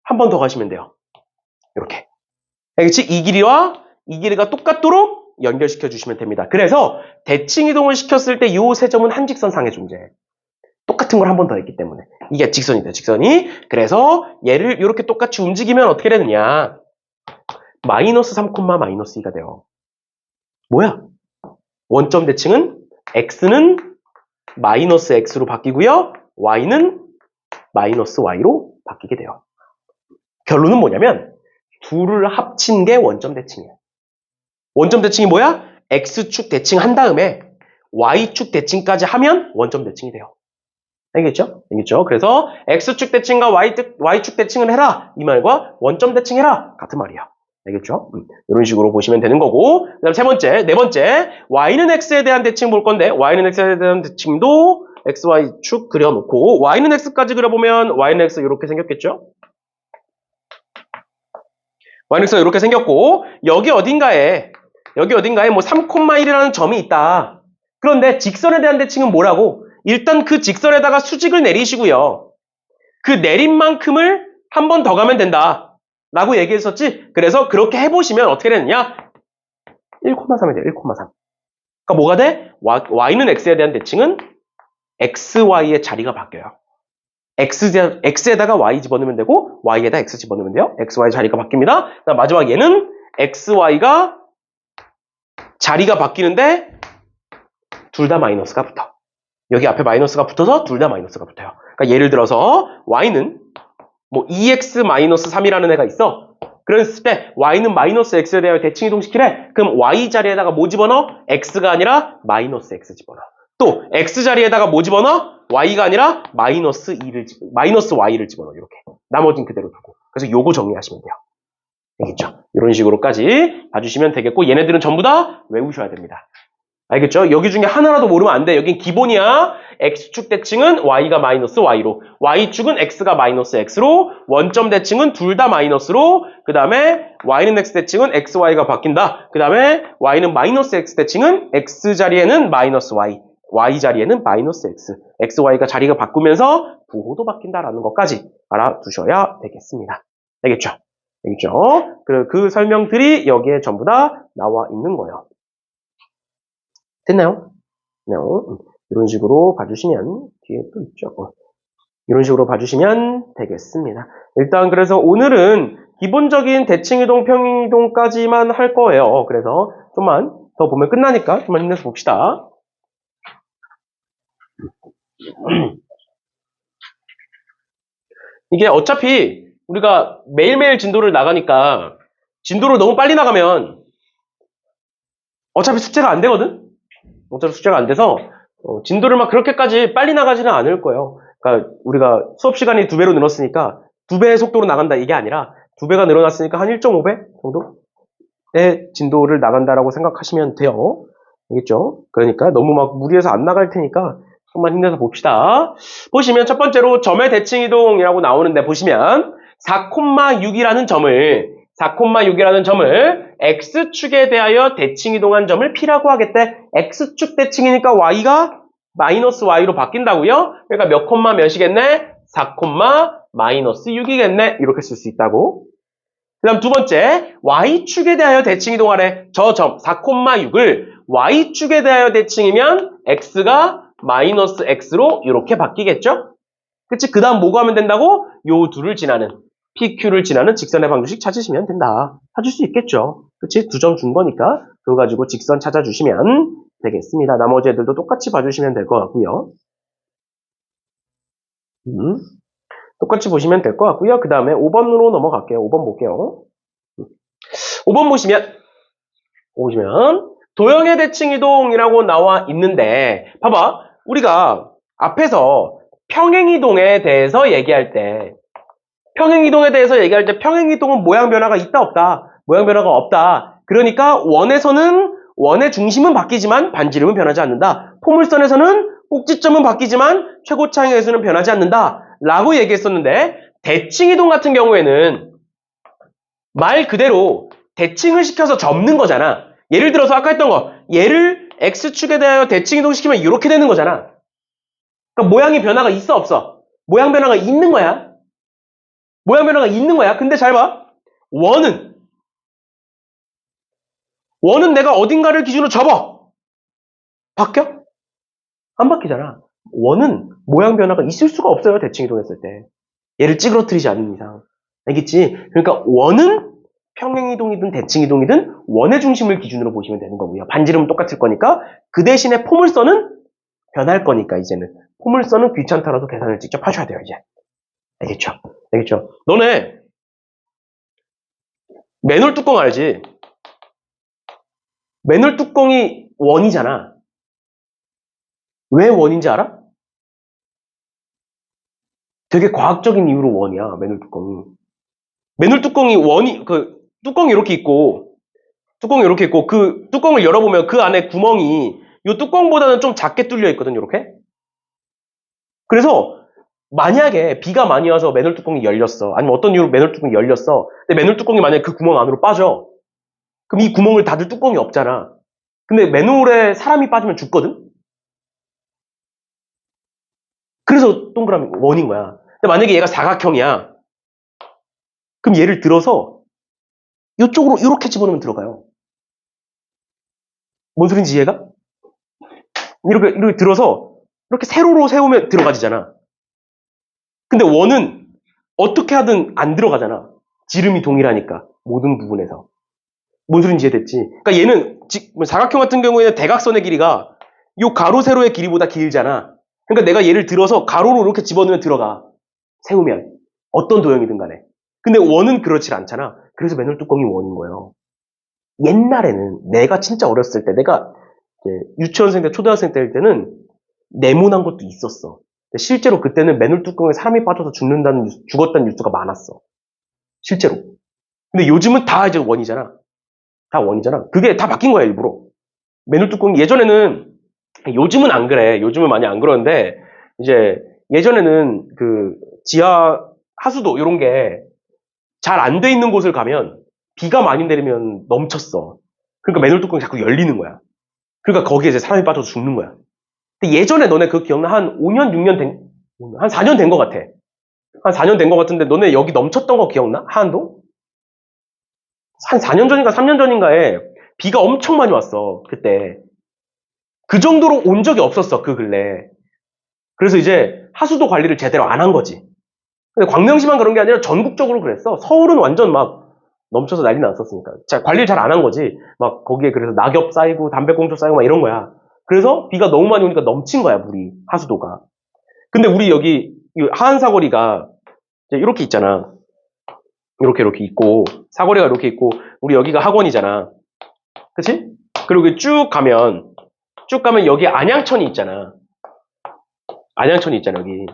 한 번 더 가시면 돼요. 이렇게. 알겠지? 이 길이와 이 길이가 똑같도록 연결시켜 주시면 됩니다. 그래서 대칭 이동을 시켰을 때 이 세 점은 한 직선상의 존재. 똑같은 걸 한 번 더 했기 때문에. 이게 직선이다, 직선이. 그래서 얘를 이렇게 똑같이 움직이면 어떻게 되느냐. -3,-2가 돼요. 뭐야? 원점 대칭은 x는 -x로 바뀌고요. y는 -y로 바뀌게 돼요. 결론은 뭐냐면 둘을 합친 게 원점 대칭이에요. 원점 대칭이 뭐야? x축 대칭 한 다음에 y축 대칭까지 하면 원점 대칭이 돼요. 알겠죠? 그래서 x축 대칭과 y축 대칭을 해라. 이 말과 원점 대칭해라. 같은 말이야. 알겠죠? 이런 식으로 보시면 되는 거고. 그 다음 네 번째, y는 x에 대한 대칭 볼 건데 y는 x에 대한 대칭도 xy축 그려놓고 y는 x까지 그려보면 y는 x 이렇게 생겼겠죠? y는 x가 이렇게 생겼고 여기 어딘가에 뭐 3,1이라는 점이 있다. 그런데 직선에 대한 대칭은 뭐라고? 일단 그 직선에다가 수직을 내리시고요. 그 내린 만큼을 한 번 더 가면 된다. 라고 얘기했었지? 그래서 그렇게 해보시면 어떻게 되느냐? 1,3이 돼요. 1,3. 그러니까 뭐가 돼? y는 x에 대한 대칭은 xy의 자리가 바뀌어요. x에다가 y 집어넣으면 되고 y에다 x 집어넣으면 돼요. xy 자리가 바뀝니다. 그다음 마지막 얘는 xy가 자리가 바뀌는데 둘 다 마이너스가 붙어. 여기 앞에 마이너스가 붙어서 둘 다 마이너스가 붙어요. 그러니까 예를 들어서 y는 뭐 2x-3이라는 애가 있어. 그랬을 때 y는 마이너스 x에 대하여 대칭 이동시키래. 그럼 y 자리에다가 뭐 집어넣어? x가 아니라 마이너스 x 집어넣어. 또 x 자리에다가 뭐 집어넣어? y가 아니라 마이너스 y를 집어넣어. 이렇게. 나머지는 그대로 두고. 그래서 요거 정리하시면 돼요. 알겠죠? 이런 식으로까지 봐주시면 되겠고 얘네들은 전부 다 외우셔야 됩니다. 알겠죠? 여기 중에 하나라도 모르면 안 돼. 여긴 기본이야. x축 대칭은 y가 마이너스 y로, y축은 x가 마이너스 x로, 원점 대칭은 둘 다 마이너스로, 그 다음에 y는 x 대칭은 xy가 바뀐다. 그 다음에 y는 마이너스 x 대칭은 x 자리에는 마이너스 y, y 자리에는 마이너스 x, xy가 자리가 바꾸면서 부호도 바뀐다라는 것까지 알아두셔야 되겠습니다. 알겠죠? 알겠죠? 그 설명들이 여기에 전부 다 나와 있는 거예요. 됐나요? 네. 이런 식으로 봐주시면 뒤에 또 있죠. 이런 식으로 봐주시면 되겠습니다. 일단 그래서 오늘은 기본적인 대칭이동, 평행이동까지만 할 거예요. 그래서 좀만 더 보면 끝나니까 좀만 힘내서 봅시다. 이게 어차피 우리가 매일매일 진도를 나가니까 진도를 너무 빨리 나가면 어차피 숙제가 안 되거든? 어차피 숙제가 안 돼서 진도를 막 그렇게까지 빨리 나가지는 않을 거예요. 그러니까 우리가 수업 시간이 2배로 늘었으니까 2배의 속도로 나간다 이게 아니라 2배가 늘어났으니까 한 1.5배 정도의 진도를 나간다라고 생각하시면 돼요. 알겠죠? 그러니까 너무 막 무리해서 안 나갈 테니까 좀만 힘내서 봅시다. 보시면 첫 번째로 점의 대칭이동이라고 나오는데 보시면 4,6이라는 점을 x축에 대하여 대칭이동한 점을 p라고 하겠대. x축 대칭이니까 y가 마이너스 y로 바뀐다고요? 그러니까 몇 콤마 몇이겠네? 4, 마이너스 6이겠네. 이렇게 쓸 수 있다고. 그 다음 두 번째, y축에 대하여 대칭이동하래. 저 점 4,6을 y축에 대하여 대칭이면 x가 마이너스 x로 이렇게 바뀌겠죠? 그치? 그 다음 뭐가 하면 된다고? 요 둘을 지나는 PQ를 지나는 직선의 방정식 찾으시면 된다. 찾을 수 있겠죠? 그치? 2점 준 거니까 그거 가지고 직선 찾아주시면 되겠습니다. 나머지 애들도 똑같이 봐주시면 될 것 같고요. 똑같이 보시면 될 것 같고요. 그 다음에 5번으로 넘어갈게요. 5번 볼게요. 5번 보시면 도형의 대칭이동이라고 나와 있는데 봐봐. 우리가 앞에서 평행이동에 대해서 얘기할 때 평행이동은 모양 변화가 있다 없다? 모양 변화가 없다. 그러니까 원에서는 원의 중심은 바뀌지만 반지름은 변하지 않는다. 포물선에서는 꼭지점은 바뀌지만 최고차의 개수는 변하지 않는다. 라고 얘기했었는데 대칭이동 같은 경우에는 말 그대로 대칭을 시켜서 접는 거잖아. 예를 들어서 아까 했던 거 얘를 x축에 대하여 대칭이동 시키면 이렇게 되는 거잖아. 그러니까 모양의 변화가 있어 없어? 모양 변화가 있는 거야. 근데 잘 봐. 원은 내가 어딘가를 기준으로 접어. 바뀌어? 안 바뀌잖아. 원은 모양 변화가 있을 수가 없어요. 대칭이동했을 때. 얘를 찌그러뜨리지 않는 이상. 알겠지? 그러니까 원은 평행이동이든 대칭이동이든 원의 중심을 기준으로 보시면 되는 거고요. 반지름은 똑같을 거니까 그 대신에 포물선은 변할 거니까 이제는. 포물선은 귀찮더라도 계산을 직접 하셔야 돼요. 이제. 알겠죠? 너네 맨홀 뚜껑 알지? 맨홀 뚜껑이 원이잖아. 왜 원인지 알아? 되게 과학적인 이유로 원이야, 맨홀 뚜껑이. 맨홀 뚜껑이 뚜껑이 이렇게 있고, 그 뚜껑을 열어보면 그 안에 구멍이 이 뚜껑보다는 좀 작게 뚫려 있거든, 이렇게. 그래서 만약에 비가 많이 와서 맨홀 뚜껑이 열렸어. 아니면 어떤 이유로 맨홀 뚜껑이 열렸어. 근데 맨홀 뚜껑이 만약에 그 구멍 안으로 빠져. 그럼 이 구멍을 닫을 뚜껑이 없잖아. 근데 맨홀에 사람이 빠지면 죽거든? 그래서 동그라미 원인 거야. 근데 만약에 얘가 사각형이야. 그럼 얘를 들어서 이쪽으로 이렇게 집어넣으면 들어가요. 뭔 소린지 이해가? 이렇게 들어서 이렇게 세로로 세우면 들어가지잖아. 근데 원은 어떻게 하든 안 들어가잖아. 지름이 동일하니까 모든 부분에서. 뭔 소린지 이해됐지? 그러니까 얘는 사각형 같은 경우에는 대각선의 길이가 이 가로 세로의 길이보다 길잖아. 그러니까 내가 얘를 들어서 가로로 이렇게 집어넣으면 들어가. 세우면. 어떤 도형이든 간에. 근데 원은 그렇지 않잖아. 그래서 맨홀 뚜껑이 원인 거예요. 옛날에는 내가 진짜 어렸을 때 내가 유치원생 때 초등학생 때일 때는 네모난 것도 있었어. 실제로 그때는 맨홀 뚜껑에 사람이 빠져서 죽었다는 뉴스가 많았어. 실제로. 근데 요즘은 다 이제 원이잖아. 그게 다 바뀐 거야, 일부러. 맨홀 뚜껑이 예전에는 요즘은 안 그래. 요즘은 많이 안 그러는데, 이제, 예전에는 그, 지하, 하수도, 이런 게 잘 안 돼 있는 곳을 가면, 비가 많이 내리면 넘쳤어. 그러니까 맨홀 뚜껑이 자꾸 열리는 거야. 그러니까 거기에 이제 사람이 빠져서 죽는 거야. 근데 예전에 너네 그거 기억나? 한 5년, 6년 한 4년 된 것 같아. 한 4년 된 것 같은데, 너네 여기 넘쳤던 거 기억나? 하안동? 한 4년 전인가 3년 전인가에 비가 엄청 많이 왔어. 그때. 그 정도로 온 적이 없었어. 그 근래. 그래서 이제 하수도 관리를 제대로 안 한 거지. 근데 광명시만 그런 게 아니라 전국적으로 그랬어. 서울은 완전 막 넘쳐서 난리 났었으니까. 자, 관리를 잘 안 한 거지. 막 거기에 그래서 낙엽 쌓이고 담배꽁초 쌓이고 막 이런 거야. 그래서 비가 너무 많이 오니까 넘친 거야, 물이. 하수도가. 근데 우리 여기 이 하안 사거리가 이제 이렇게 있잖아. 이렇게 있고 사거리가 이렇게 있고 우리 여기가 학원이잖아. 그치? 그리고 쭉 가면 여기 안양천이 있잖아. 안양천이 있잖아, 여기.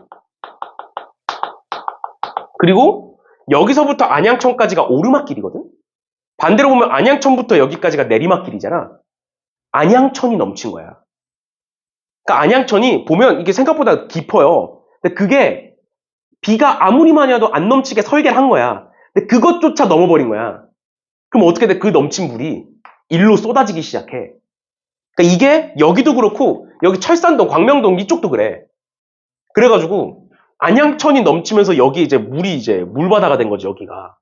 그리고 여기서부터 안양천까지가 오르막길이거든? 반대로 보면 안양천부터 여기까지가 내리막길이잖아. 안양천이 넘친 거야. 그러니까 안양천이 보면 이게 생각보다 깊어요. 근데 그게 비가 아무리 많이 와도 안 넘치게 설계를 한 거야. 근데 그것조차 넘어버린 거야. 그럼 어떻게 돼? 그 넘친 물이 일로 쏟아지기 시작해. 그러니까 이게 여기도 그렇고 여기 철산동, 광명동 이쪽도 그래. 그래가지고 안양천이 넘치면서 여기 이제 물이 이제 물바다가 된 거지, 여기가.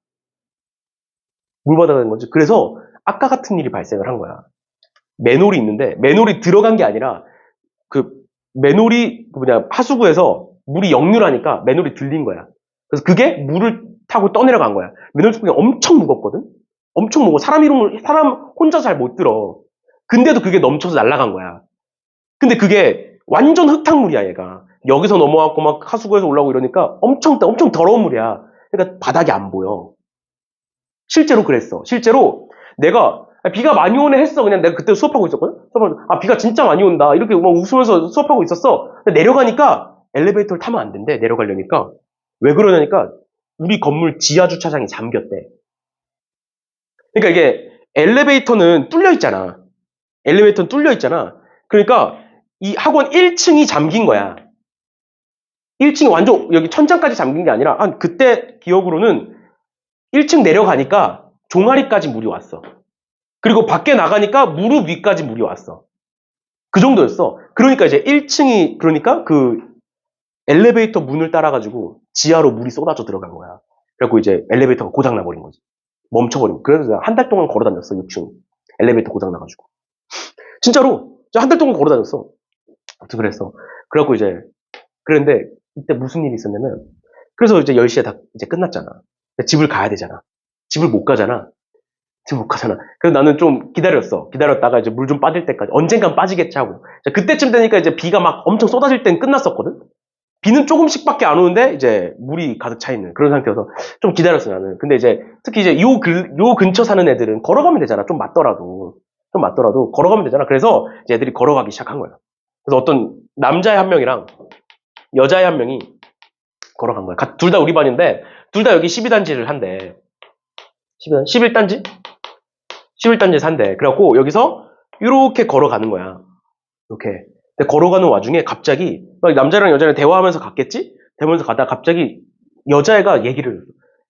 물바다가 된 거지. 그래서 아까 같은 일이 발생을 한 거야. 맨홀이 있는데 맨홀이 들어간 게 아니라 그 맨홀이 하수구에서 물이 역류하니까 맨홀이 들린 거야. 그래서 그게 물을 타고 떠내려간 거야. 맨홀 뚜껑이 엄청 무겁거든. 엄청 무거워. 사람 혼자 잘 못 들어. 근데도 그게 넘쳐서 날아간 거야. 근데 그게 완전 흙탕물이야, 얘가. 여기서 넘어왔고 막 하수구에서 올라오고 이러니까 엄청 더러운 물이야. 그러니까 바닥이 안 보여. 실제로 그랬어. 실제로 내가 비가 많이 오네 했어. 그냥 내가 그때 수업하고 있었거든. 비가 진짜 많이 온다. 이렇게 막 웃으면서 수업하고 있었어. 근데 내려가니까 엘리베이터를 타면 안 된대. 내려가려니까. 왜 그러냐니까 우리 건물 지하 주차장이 잠겼대. 그러니까 이게 엘리베이터는 뚫려 있잖아. 엘리베이터는 뚫려 있잖아. 그러니까 이 학원 1층이 잠긴 거야. 1층이 완전 여기 천장까지 잠긴 게 아니라 한 그때 기억으로는 1층 내려가니까 종아리까지 물이 왔어. 그리고 밖에 나가니까 무릎 위까지 물이 왔어. 그 정도였어. 그러니까 이제 1층이 그러니까 그 엘리베이터 문을 따라가지고 지하로 물이 쏟아져 들어간 거야. 그래갖고 이제 엘리베이터가 고장 나버린 거지. 멈춰버린 거. 그래서 한 달 동안 걸어 다녔어, 6층. 엘리베이터 고장 나가지고. 진짜로 한 달 동안 걸어 다녔어. 아무튼 그랬어. 그래갖고 이제 그런데 이때 무슨 일이 있었냐면 그래서 이제 10시에 다 이제 끝났잖아. 집을 가야 되잖아. 집을 못 가잖아. 집을 못 가잖아. 그래서 나는 좀 기다렸어. 기다렸다가 이제 물 좀 빠질 때까지 언젠간 빠지겠지 하고. 그때쯤 되니까 이제 비가 막 엄청 쏟아질 땐 끝났었거든. 비는 조금씩밖에 안 오는데 이제 물이 가득 차 있는 그런 상태여서 좀 기다렸어 나는. 근데 이제 특히 이제 요 근처 사는 애들은 걸어가면 되잖아. 좀 맞더라도 걸어가면 되잖아. 그래서 이제 애들이 걸어가기 시작한 거야. 그래서 어떤 남자의 한 명이랑 여자의 한 명이 걸어간 거야. 둘 다 우리 반인데 둘 다 여기 12단지를 한대. 11단지? 11단지에서 한대. 그래갖고 여기서 이렇게 걸어가는 거야. 이렇게. 근데 걸어가는 와중에 갑자기 남자랑 여자랑 대화하면서 갔겠지? 대화하면서 가다가 갑자기 여자애가 얘기를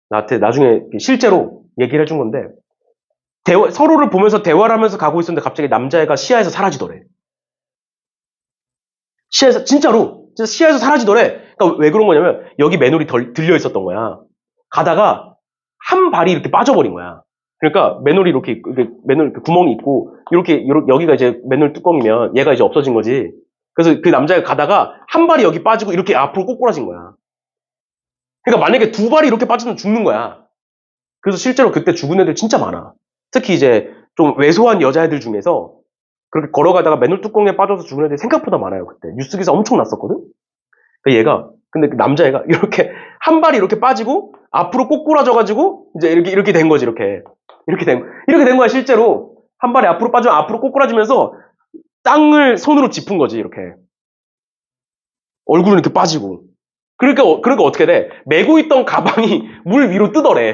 나한테 나중에 실제로 얘기를 해준 건데 서로를 보면서 대화를 하면서 가고 있었는데 갑자기 남자애가 시야에서 사라지더래. 진짜로 시야에서 사라지더래. 그러니까 왜 그런 거냐면 여기 맨홀이 들려 있었던 거야. 가다가 한 발이 이렇게 빠져버린 거야. 그러니까 맨홀이 이렇게 맨홀 구멍이 있고 이렇게 여기가 이제 맨홀 뚜껑이면 얘가 이제 없어진 거지. 그래서 그 남자가 가다가 한 발이 여기 빠지고 이렇게 앞으로 꼬꾸라진 거야. 그러니까 만약에 두 발이 이렇게 빠지면 죽는 거야. 그래서 실제로 그때 죽은 애들 진짜 많아. 특히 이제 좀 왜소한 여자애들 중에서 그렇게 걸어가다가 맨홀 뚜껑에 빠져서 죽은 애들이 생각보다 많아요. 그때 뉴스 기사 엄청 났었거든. 근데 그 남자애가 이렇게 한 발이 이렇게 빠지고 앞으로 꼬꾸라져가지고 이제 이렇게 된 거지. 이렇게 된 거야. 실제로 한 발이 앞으로 빠지면 앞으로 꼬꾸라지면서 땅을 손으로 짚은 거지. 이렇게 얼굴은 이렇게 빠지고. 그러니까 어떻게 돼? 메고 있던 가방이 물 위로 뜨더래.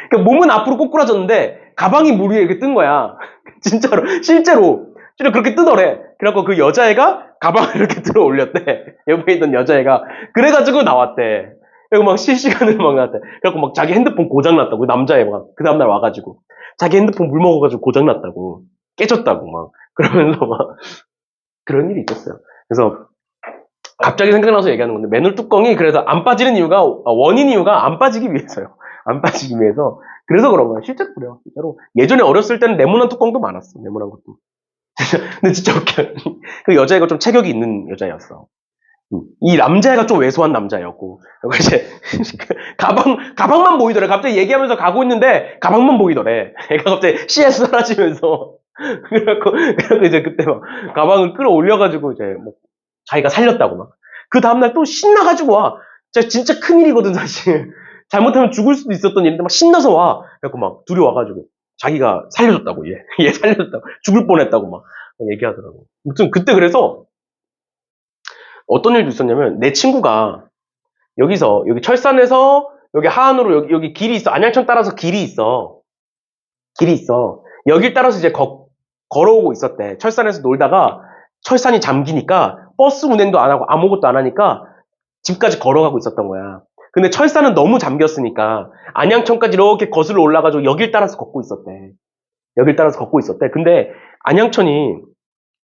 그러니까 몸은 앞으로 꼬꾸라졌는데 가방이 물 위에 이렇게 뜬 거야. 진짜로 실제로 진짜 그렇게 뜨더래. 그래갖고 그 여자애가 가방을 이렇게 들어 올렸대. 옆에 있던 여자애가. 그래가지고 나왔대. 그리고 막 실시간으로 막 나왔대. 그래갖고 막 자기 핸드폰 고장났다고. 그 남자애가 그 다음날 와가지고. 자기 핸드폰 물 먹어가지고 고장났다고. 깨졌다고 막. 그러면서 막. 그런 일이 있었어요. 그래서 갑자기 생각나서 얘기하는 건데, 맨홀 뚜껑이 그래서 안 빠지는 이유가, 원인 이유가 안 빠지기 위해서요. 안 빠지기 위해서. 그래서 그런 거예요. 실제로 그래요. 진짜로. 예전에 어렸을 때는 네모난 뚜껑도 많았어. 네모난 것도. 근데 진짜 웃겨. 그 여자애가 좀 체격이 있는 여자였어. 이 남자애가 좀 왜소한 남자였고. 그리고 이제, 가방만 보이더래. 갑자기 얘기하면서 가고 있는데, 가방만 보이더래. 애가 갑자기 CS 사라지면서. 그래갖고 이제 그때 막, 가방을 끌어올려가지고 이제, 뭐, 자기가 살렸다고 막. 그 다음날 또 신나가지고 와. 진짜 큰일이거든, 사실. 잘못하면 죽을 수도 있었던 일인데 막 신나서 와. 그래갖고 막 둘이 와가지고 자기가 살려줬다고, 얘 살려줬다고. 죽을 뻔했다고 막 얘기하더라고. 아무튼 그때 그래서 어떤 일도 있었냐면 내 친구가 여기 철산에서 여기 하안으로 여기 길이 있어. 안양천 따라서 길이 있어. 길이 있어. 여길 따라서 이제 걸어오고 있었대. 철산에서 놀다가 철산이 잠기니까 버스 운행도 안 하고 아무것도 안 하니까 집까지 걸어가고 있었던 거야. 근데 철산은 너무 잠겼으니까 안양천까지 이렇게 거슬러 올라가지고 여길 따라서 걷고 있었대. 여길 따라서 걷고 있었대. 근데 안양천이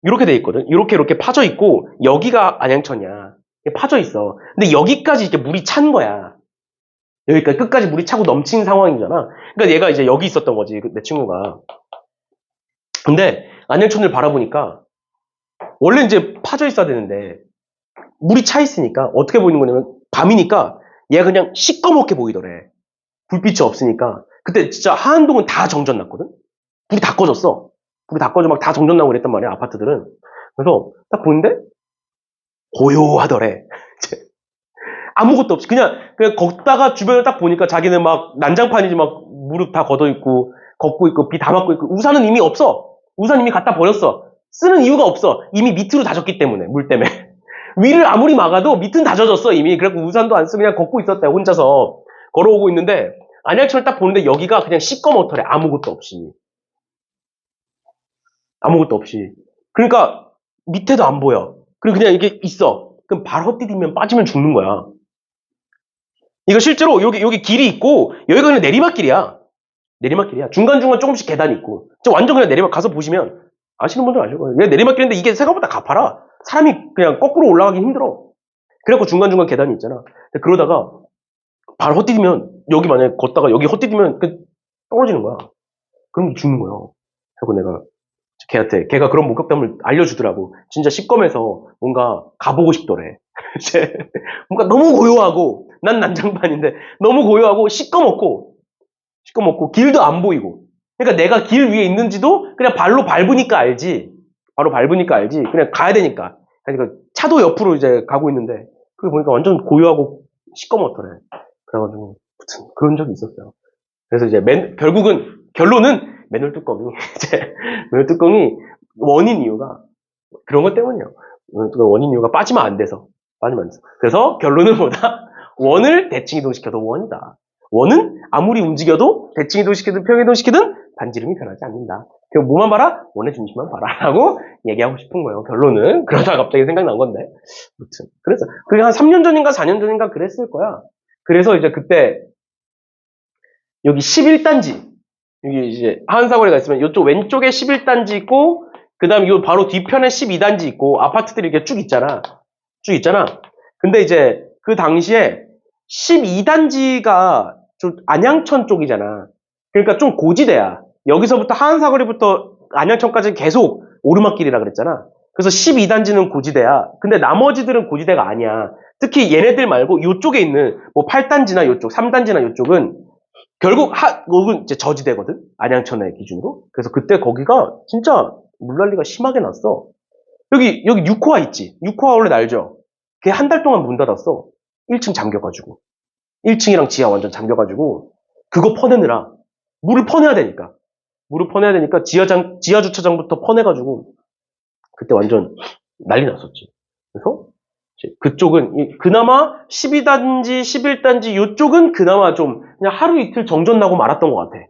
이렇게 돼 있거든. 이렇게 파져 있고 여기가 안양천이야. 파져 있어. 근데 여기까지 이렇게 물이 찬 거야. 여기까지 끝까지 물이 차고 넘친 상황이잖아. 그러니까 얘가 이제 여기 있었던 거지, 내 친구가. 근데 안양천을 바라보니까 원래 이제 파져 있어야 되는데 물이 차 있으니까 어떻게 보이는 거냐면 밤이니까 얘가 그냥 시꺼멓게 보이더래. 불빛이 없으니까. 그때 진짜 하안동은 다 정전났거든? 불이 다 꺼졌어. 불이 다 꺼져 막 다 정전나고 그랬단 말이야, 아파트들은. 그래서 딱 보는데 고요하더래. 아무것도 없이 그냥 걷다가 주변을 딱 보니까 자기는 막 난장판이지 막 무릎 다 걷어있고 걷고 있고 비 다 맞고 있고 우산은 이미 없어. 우산 이미 갖다 버렸어. 쓰는 이유가 없어. 이미 밑으로 다 젖기 때문에, 물 때문에. 위를 아무리 막아도 밑은 다 젖었어 이미. 그래갖고 우산도 안 쓰고 그냥 걷고 있었대, 혼자서. 걸어오고 있는데 안양천을 딱 보는데 여기가 그냥 시꺼멓더래. 아무것도 없이. 아무것도 없이. 그러니까 밑에도 안 보여. 그리고 그냥 이게 있어. 그럼 발 헛디디면 빠지면 죽는 거야. 이거 실제로 여기 길이 있고 여기가 그냥 내리막길이야. 내리막길이야. 중간중간 조금씩 계단이 있고. 완전 그냥 내리막 가서 보시면 아시는 분들 아실 거예요. 그냥 내리막길인데 이게 생각보다 가파라. 사람이 그냥 거꾸로 올라가기 힘들어. 그래갖고 중간중간 계단이 있잖아. 그러다가 발 헛디디면 여기 만약에 걷다가 여기 헛디디면 떨어지는 거야. 그럼 죽는 거야. 그래서 내가 걔가 그런 목격담을 알려주더라고. 진짜 시꺼매서 뭔가 가보고 싶더래. 뭔가 너무 고요하고, 난 난장판인데, 너무 고요하고, 시꺼멓고, 길도 안 보이고. 그러니까 내가 길 위에 있는지도 그냥 발로 밟으니까 알지. 바로 밟으니까 알지. 그냥 가야 되니까. 그러니까 차도 옆으로 이제 가고 있는데, 그게 보니까 완전 고요하고 시꺼멓더래. 그래가지고, 그런 적이 있었어요. 그래서 이제 결론은 맨홀 뚜껑이 맨홀 뚜껑이 원인 이유가 그런 것 때문이에요. 원인 이유가 빠지면 안 돼서. 그래서 결론은 뭐다? 원을 대칭 이동시켜도 원이다. 원은 아무리 움직여도 대칭 이동시키든 평행 이동시키든 반지름이 변하지 않는다. 그럼 뭐만 봐라? 원의 중심만 봐라. 라고 얘기하고 싶은 거예요. 결론은. 그러다가 갑자기 생각난 건데. 아무튼. 그래서 그게 한 3년 전인가 4년 전인가 그랬을 거야. 그래서 이제 그때 여기 11단지. 여기 이제 하안사거리가 있으면 이쪽 왼쪽에 11단지 있고 그 다음 요 바로 뒤편에 12단지 있고 아파트들이 이렇게 쭉 있잖아. 근데 이제 그 당시에 12단지가 좀 안양천 쪽이잖아. 그러니까 좀 고지대야. 여기서부터 하안사거리부터 안양천까지 계속 오르막길이라 그랬잖아. 그래서 12단지는 고지대야. 근데 나머지들은 고지대가 아니야. 특히 얘네들 말고 요쪽에 있는 뭐 8단지나 요쪽, 3단지나 요쪽은 결국 여기는 이제 저지대거든. 안양천의 기준으로. 그래서 그때 거기가 진짜 물난리가 심하게 났어. 여기 6호화 있지. 6호화 원래 알죠? 그게 한 달 동안 문 닫았어. 1층 잠겨가지고. 1층이랑 지하 완전 잠겨가지고 그거 퍼내느라 물을 퍼내야 되니까. 지하 주차장부터 퍼내가지고 그때 완전 난리 났었지. 그래서 그쪽은 그나마 12단지, 11단지 이쪽은 그나마 좀 그냥 하루 이틀 정전 나고 말았던 것 같아.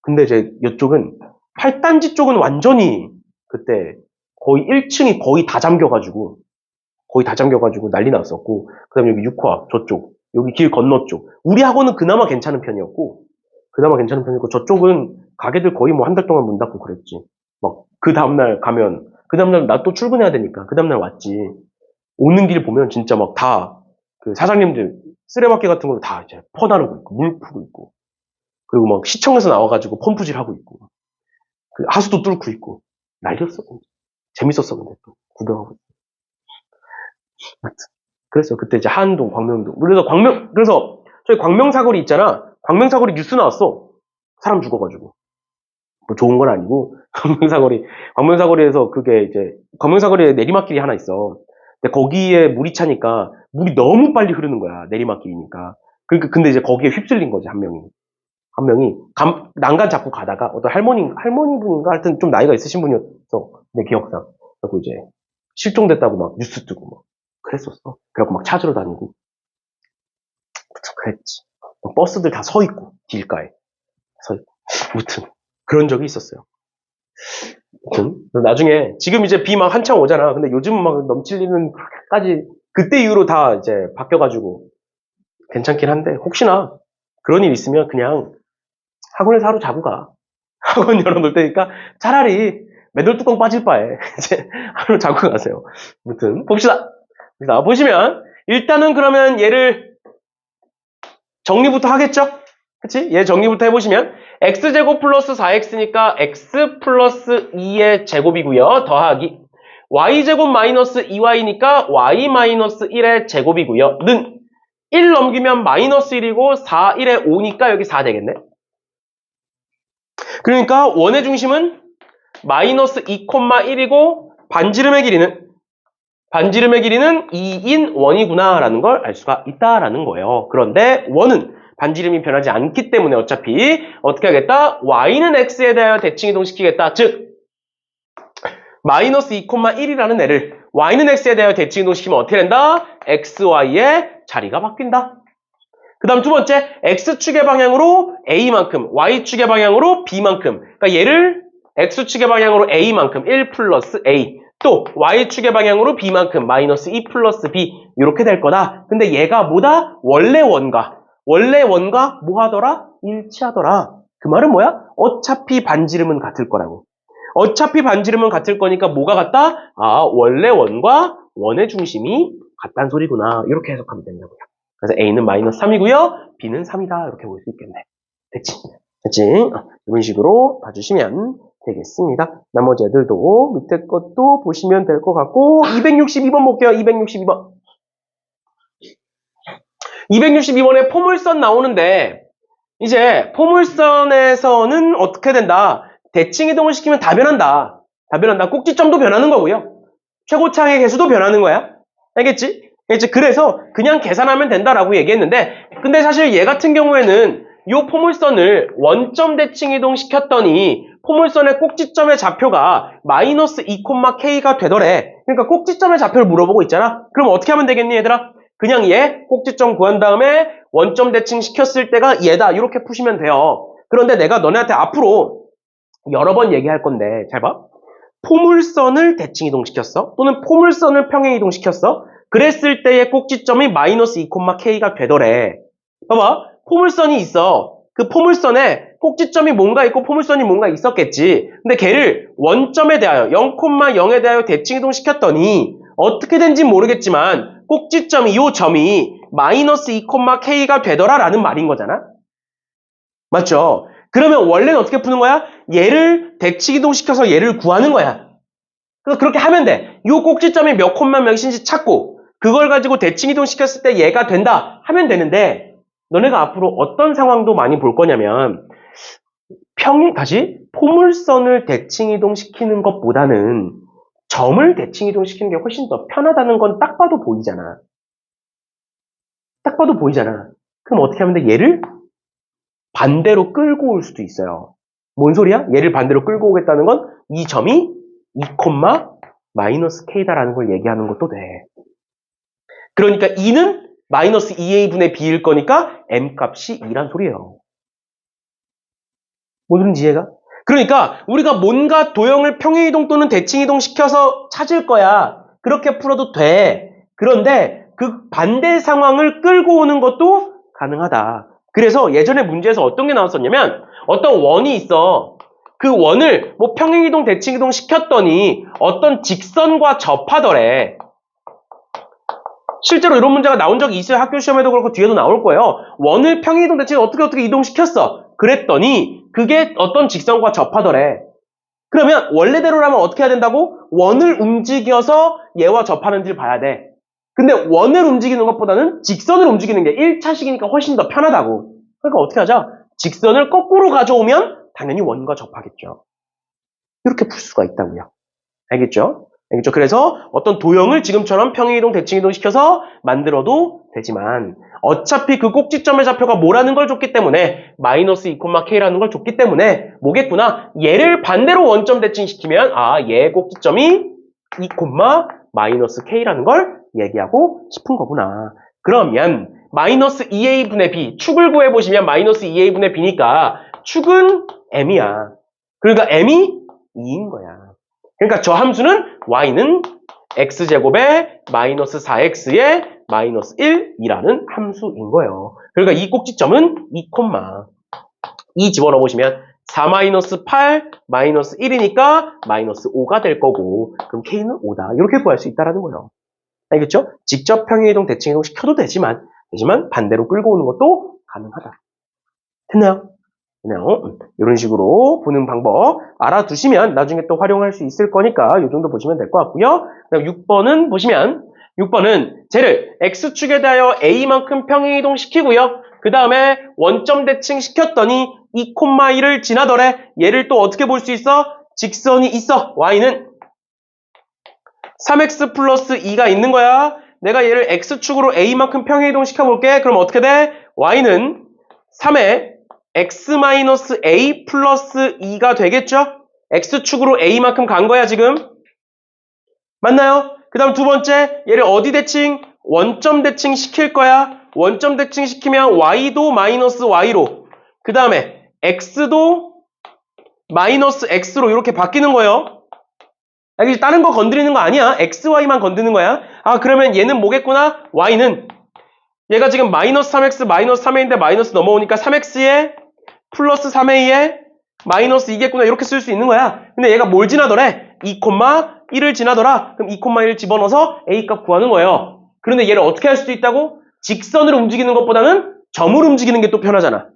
근데 이제 이쪽은 8단지 쪽은 완전히 그때 거의 1층이 거의 다 잠겨가지고 난리 났었고, 그 다음에 여기 6화, 저쪽, 여기 길 건너 쪽. 우리 학원은 그나마 괜찮은 편이었고, 저쪽은 가게들 거의 뭐 한 달 동안 문 닫고 그랬지. 막, 그 다음날 나 또 출근해야 되니까, 그 다음날 왔지. 오는 길 보면 진짜 막 다, 그 사장님들, 쓰레받기 같은 걸로 다 이제 퍼나르고 있고, 물 푸고 있고, 그리고 막 시청에서 나와가지고 펌프질 하고 있고, 그 하수도 뚫고 있고, 난리였어. 재밌었어, 근데 또, 구경하고. 그래서 그때 이제 한동, 광명동. 그래서 저희 광명사거리 있잖아. 광명사거리 뉴스 나왔어. 사람 죽어가지고. 뭐 좋은 건 아니고, 광명사거리에서 광명사거리에 내리막길이 하나 있어. 근데 거기에 물이 차니까, 물이 너무 빨리 흐르는 거야. 내리막길이니까. 근데 이제 거기에 휩쓸린 거지, 한 명이. 난간 잡고 가다가, 어떤 할머니분인가? 하여튼 좀 나이가 있으신 분이었어. 내 기억상. 그리고 이제, 실종됐다고 막 뉴스 뜨고 막. 그랬었어. 그래갖고 막 찾으러 다니고. 그랬지. 버스들 다 서 있고, 길가에. 서 있고. 무튼, 그런 적이 있었어요. 나중에, 지금 이제 비 막 한창 오잖아. 근데 요즘은 막 넘칠 일은 까지, 그때 이후로 다 이제 바뀌어가지고, 괜찮긴 한데, 혹시나 그런 일 있으면 그냥 학원에서 하루 자고 가. 학원 열어놓을 테니까 차라리 매돌뚜껑 빠질 바에 이제 하루 자고 가세요. 아무튼, 봅시다. 보시면, 일단은 그러면 얘를 정리부터 하겠죠? 그치? 얘 정리부터 해보시면, x제곱 플러스 4x니까 x 플러스 2의 제곱이고요. 더하기. y제곱 마이너스 2y니까 y 마이너스 1의 제곱이고요. 는 1 넘기면 마이너스 1이고 4, 1에 5니까 여기 4 되겠네. 그러니까 원의 중심은 마이너스 2,1이고 반지름의 길이는 2인 원이구나 라는 걸 알 수가 있다라는 거예요. 그런데 원은 반지름이 변하지 않기 때문에 어차피 어떻게 하겠다? y는 x에 대하여 대칭 이동시키겠다. 즉 마이너스 2,1이라는 애를 y는 x에 대하여 대칭 이동시키면 어떻게 된다? xy의 자리가 바뀐다. 그 다음 두 번째, x축의 방향으로 a만큼, y축의 방향으로 b만큼. 그러니까 얘를 x축의 방향으로 a만큼 1 플러스 a, 또 y축의 방향으로 b만큼 마이너스 2 플러스 b 이렇게 될 거다. 근데 얘가 뭐다? 원래 원과 뭐 하더라? 일치하더라. 그 말은 뭐야? 어차피 반지름은 같을 거라고. 어차피 반지름은 같을 거니까 뭐가 같다? 아, 원래 원과 원의 중심이 같다는 소리구나. 이렇게 해석하면 된다고요. 그래서 A는 마이너스 3이고요. B는 3이다. 이렇게 볼 수 있겠네. 됐지? 이런 식으로 봐주시면 되겠습니다. 나머지 애들도 밑에 것도 보시면 될 것 같고 262번 볼게요. 262번. 262번에 포물선 나오는데 이제 포물선에서는 어떻게 된다? 대칭 이동을 시키면 다 변한다. 꼭지점도 변하는 거고요. 최고차의 개수도 변하는 거야. 알겠지? 그래서 그냥 계산하면 된다라고 얘기했는데 근데 사실 얘 같은 경우에는 이 포물선을 원점 대칭 이동시켰더니 포물선의 꼭지점의 좌표가 마이너스 2,k가 되더래. 그러니까 꼭지점의 좌표를 물어보고 있잖아. 그럼 어떻게 하면 되겠니 얘들아? 그냥 얘 꼭지점 구한 다음에 원점 대칭 시켰을 때가 얘다. 이렇게 푸시면 돼요. 그런데 내가 너네한테 앞으로 여러 번 얘기할 건데 잘 봐. 포물선을 대칭 이동시켰어. 또는 포물선을 평행 이동시켰어. 그랬을 때의 꼭지점이 마이너스 2,k가 되더래. 봐봐. 포물선이 있어. 그 포물선에 꼭지점이 뭔가 있고 포물선이 뭔가 있었겠지. 근데 걔를 원점에 대하여 0,0에 대하여 대칭 이동시켰더니 어떻게 된지 모르겠지만 꼭지점이 이 점이 마이너스 2,k가 되더라라는 말인 거잖아. 맞죠? 그러면 원래는 어떻게 푸는 거야? 얘를 대칭 이동시켜서 얘를 구하는 거야. 그래서 그렇게 하면 돼. 이 꼭지점이 몇 콤마 몇인지 찾고 그걸 가지고 대칭 이동시켰을 때 얘가 된다 하면 되는데 너네가 앞으로 어떤 상황도 많이 볼 거냐면 포물선을 대칭 이동시키는 것보다는 점을 대칭 이동시키는 게 훨씬 더 편하다는 건 딱 봐도 보이잖아. 그럼 어떻게 하면 돼? 얘를 반대로 끌고 올 수도 있어요. 뭔 소리야? 얘를 반대로 끌고 오겠다는 건 이 점이 2,-k다라는 걸 얘기하는 것도 돼. 그러니까 2는 마이너스 2a분의 b일 거니까 m 값이 2란 소리예요. 뭐든지 이해가? 그러니까 우리가 뭔가 도형을 평행이동 또는 대칭이동 시켜서 찾을 거야. 그렇게 풀어도 돼. 그런데 그 반대 상황을 끌고 오는 것도 가능하다. 그래서 예전에 문제에서 어떤 게 나왔었냐면 어떤 원이 있어. 그 원을 뭐 평행이동, 대칭이동 시켰더니 어떤 직선과 접하더래. 실제로 이런 문제가 나온 적이 있어요. 학교 시험에도 그렇고 뒤에도 나올 거예요. 원을 평행이동, 대칭 어떻게 이동시켰어. 그랬더니 그게 어떤 직선과 접하더래. 그러면 원래대로라면 어떻게 해야 된다고? 원을 움직여서 얘와 접하는지를 봐야 돼. 근데 원을 움직이는 것보다는 직선을 움직이는 게 1차식이니까 훨씬 더 편하다고. 그러니까 어떻게 하자? 직선을 거꾸로 가져오면 당연히 원과 접하겠죠. 이렇게 풀 수가 있다고요. 알겠죠? 알겠죠? 그래서 어떤 도형을 지금처럼 평행이동, 대칭이동 시켜서 만들어도 되지만 어차피 그 꼭지점의 좌표가 뭐라는 걸 줬기 때문에 마이너스 2,k라는 걸 줬기 때문에 뭐겠구나. 얘를 반대로 원점 대칭시키면 얘 꼭지점이 2, 마이너스 k라는 걸 얘기하고 싶은 거구나. 그러면 마이너스 2a분의 b 축을 구해보시면 마이너스 2a분의 b니까 축은 m이야. 그러니까 m이 2인 거야. 그러니까 저 함수는 y는 x제곱에 마이너스 4x에 마이너스 1이라는 함수인 거예요. 그러니까 이 꼭지점은 2, 집어넣어 보시면 4 마이너스 8 마이너스 1이니까 마이너스 5가 될 거고 그럼 k는 5다. 이렇게 구할 수 있다는 거예요. 알겠죠? 직접 평행이동, 대칭이동 시켜도 되지만 반대로 끌고 오는 것도 가능하다. 됐나요? 그냥 이런 식으로 보는 방법 알아두시면 나중에 또 활용할 수 있을 거니까 이 정도 보시면 될 것 같고요. 그다음 6번은 보시면 6번은 쟤를 x축에 대하여 a만큼 평행이동 시키고요. 그 다음에 원점 대칭 시켰더니 2,1을 지나더래. 얘를 또 어떻게 볼 수 있어? 직선이 있어. y는 3x 플러스 2가 있는 거야. 내가 얘를 x축으로 a만큼 평행이동 시켜볼게. 그럼 어떻게 돼? y는 3에 x-a 플러스 2가 되겠죠? x축으로 a만큼 간 거야 지금. 맞나요? 그 다음 두 번째 얘를 어디 대칭? 원점 대칭 시킬 거야. 원점 대칭 시키면 y도 마이너스 y로 그 다음에 x도 마이너스 x로 이렇게 바뀌는 거예요. 알겠지? 다른 거 건드리는 거 아니야. xy만 건드는 거야. 그러면 얘는 뭐겠구나? y는 얘가 지금 마이너스 3x 마이너스 3a인데 마이너스 넘어오니까 3x에 플러스 3a에 마이너스 2겠구나 이렇게 쓸 수 있는 거야. 근데 얘가 뭘 지나더래? 2,1을 지나더라. 그럼 2,1 집어넣어서 a값 구하는 거예요. 그런데 얘를 어떻게 할 수도 있다고? 직선으로 움직이는 것보다는 점을 움직이는 게 또 편하잖아.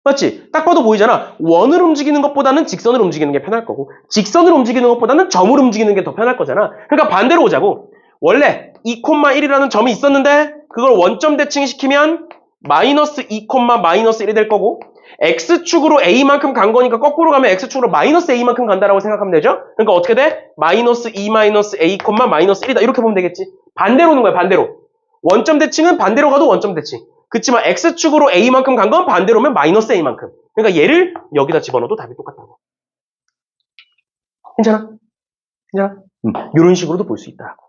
맞지? 딱 봐도 보이잖아. 원을 움직이는 것보다는 직선을 움직이는 게 편할 거고 직선을 움직이는 것보다는 점을 움직이는 게 더 편할 거잖아. 그러니까 반대로 오자고. 원래 2,1이라는 점이 있었는데 그걸 원점 대칭시키면 마이너스 2, 마이너스 1이 될 거고 x축으로 a만큼 간 거니까 거꾸로 가면 x축으로 마이너스 a만큼 간다라고 생각하면 되죠? 그러니까 어떻게 돼? 마이너스 2 마이너스 a, 마이너스 1이다. 이렇게 보면 되겠지. 반대로 오는 거야, 반대로. 원점 대칭은 반대로 가도 원점 대칭. 그치만 x축으로 a만큼 간 건 반대로 오면 마이너스 a만큼. 그러니까 얘를 여기다 집어넣어도 답이 똑같다고. 괜찮아? 괜찮아? 이런 식으로도 볼 수 있다고.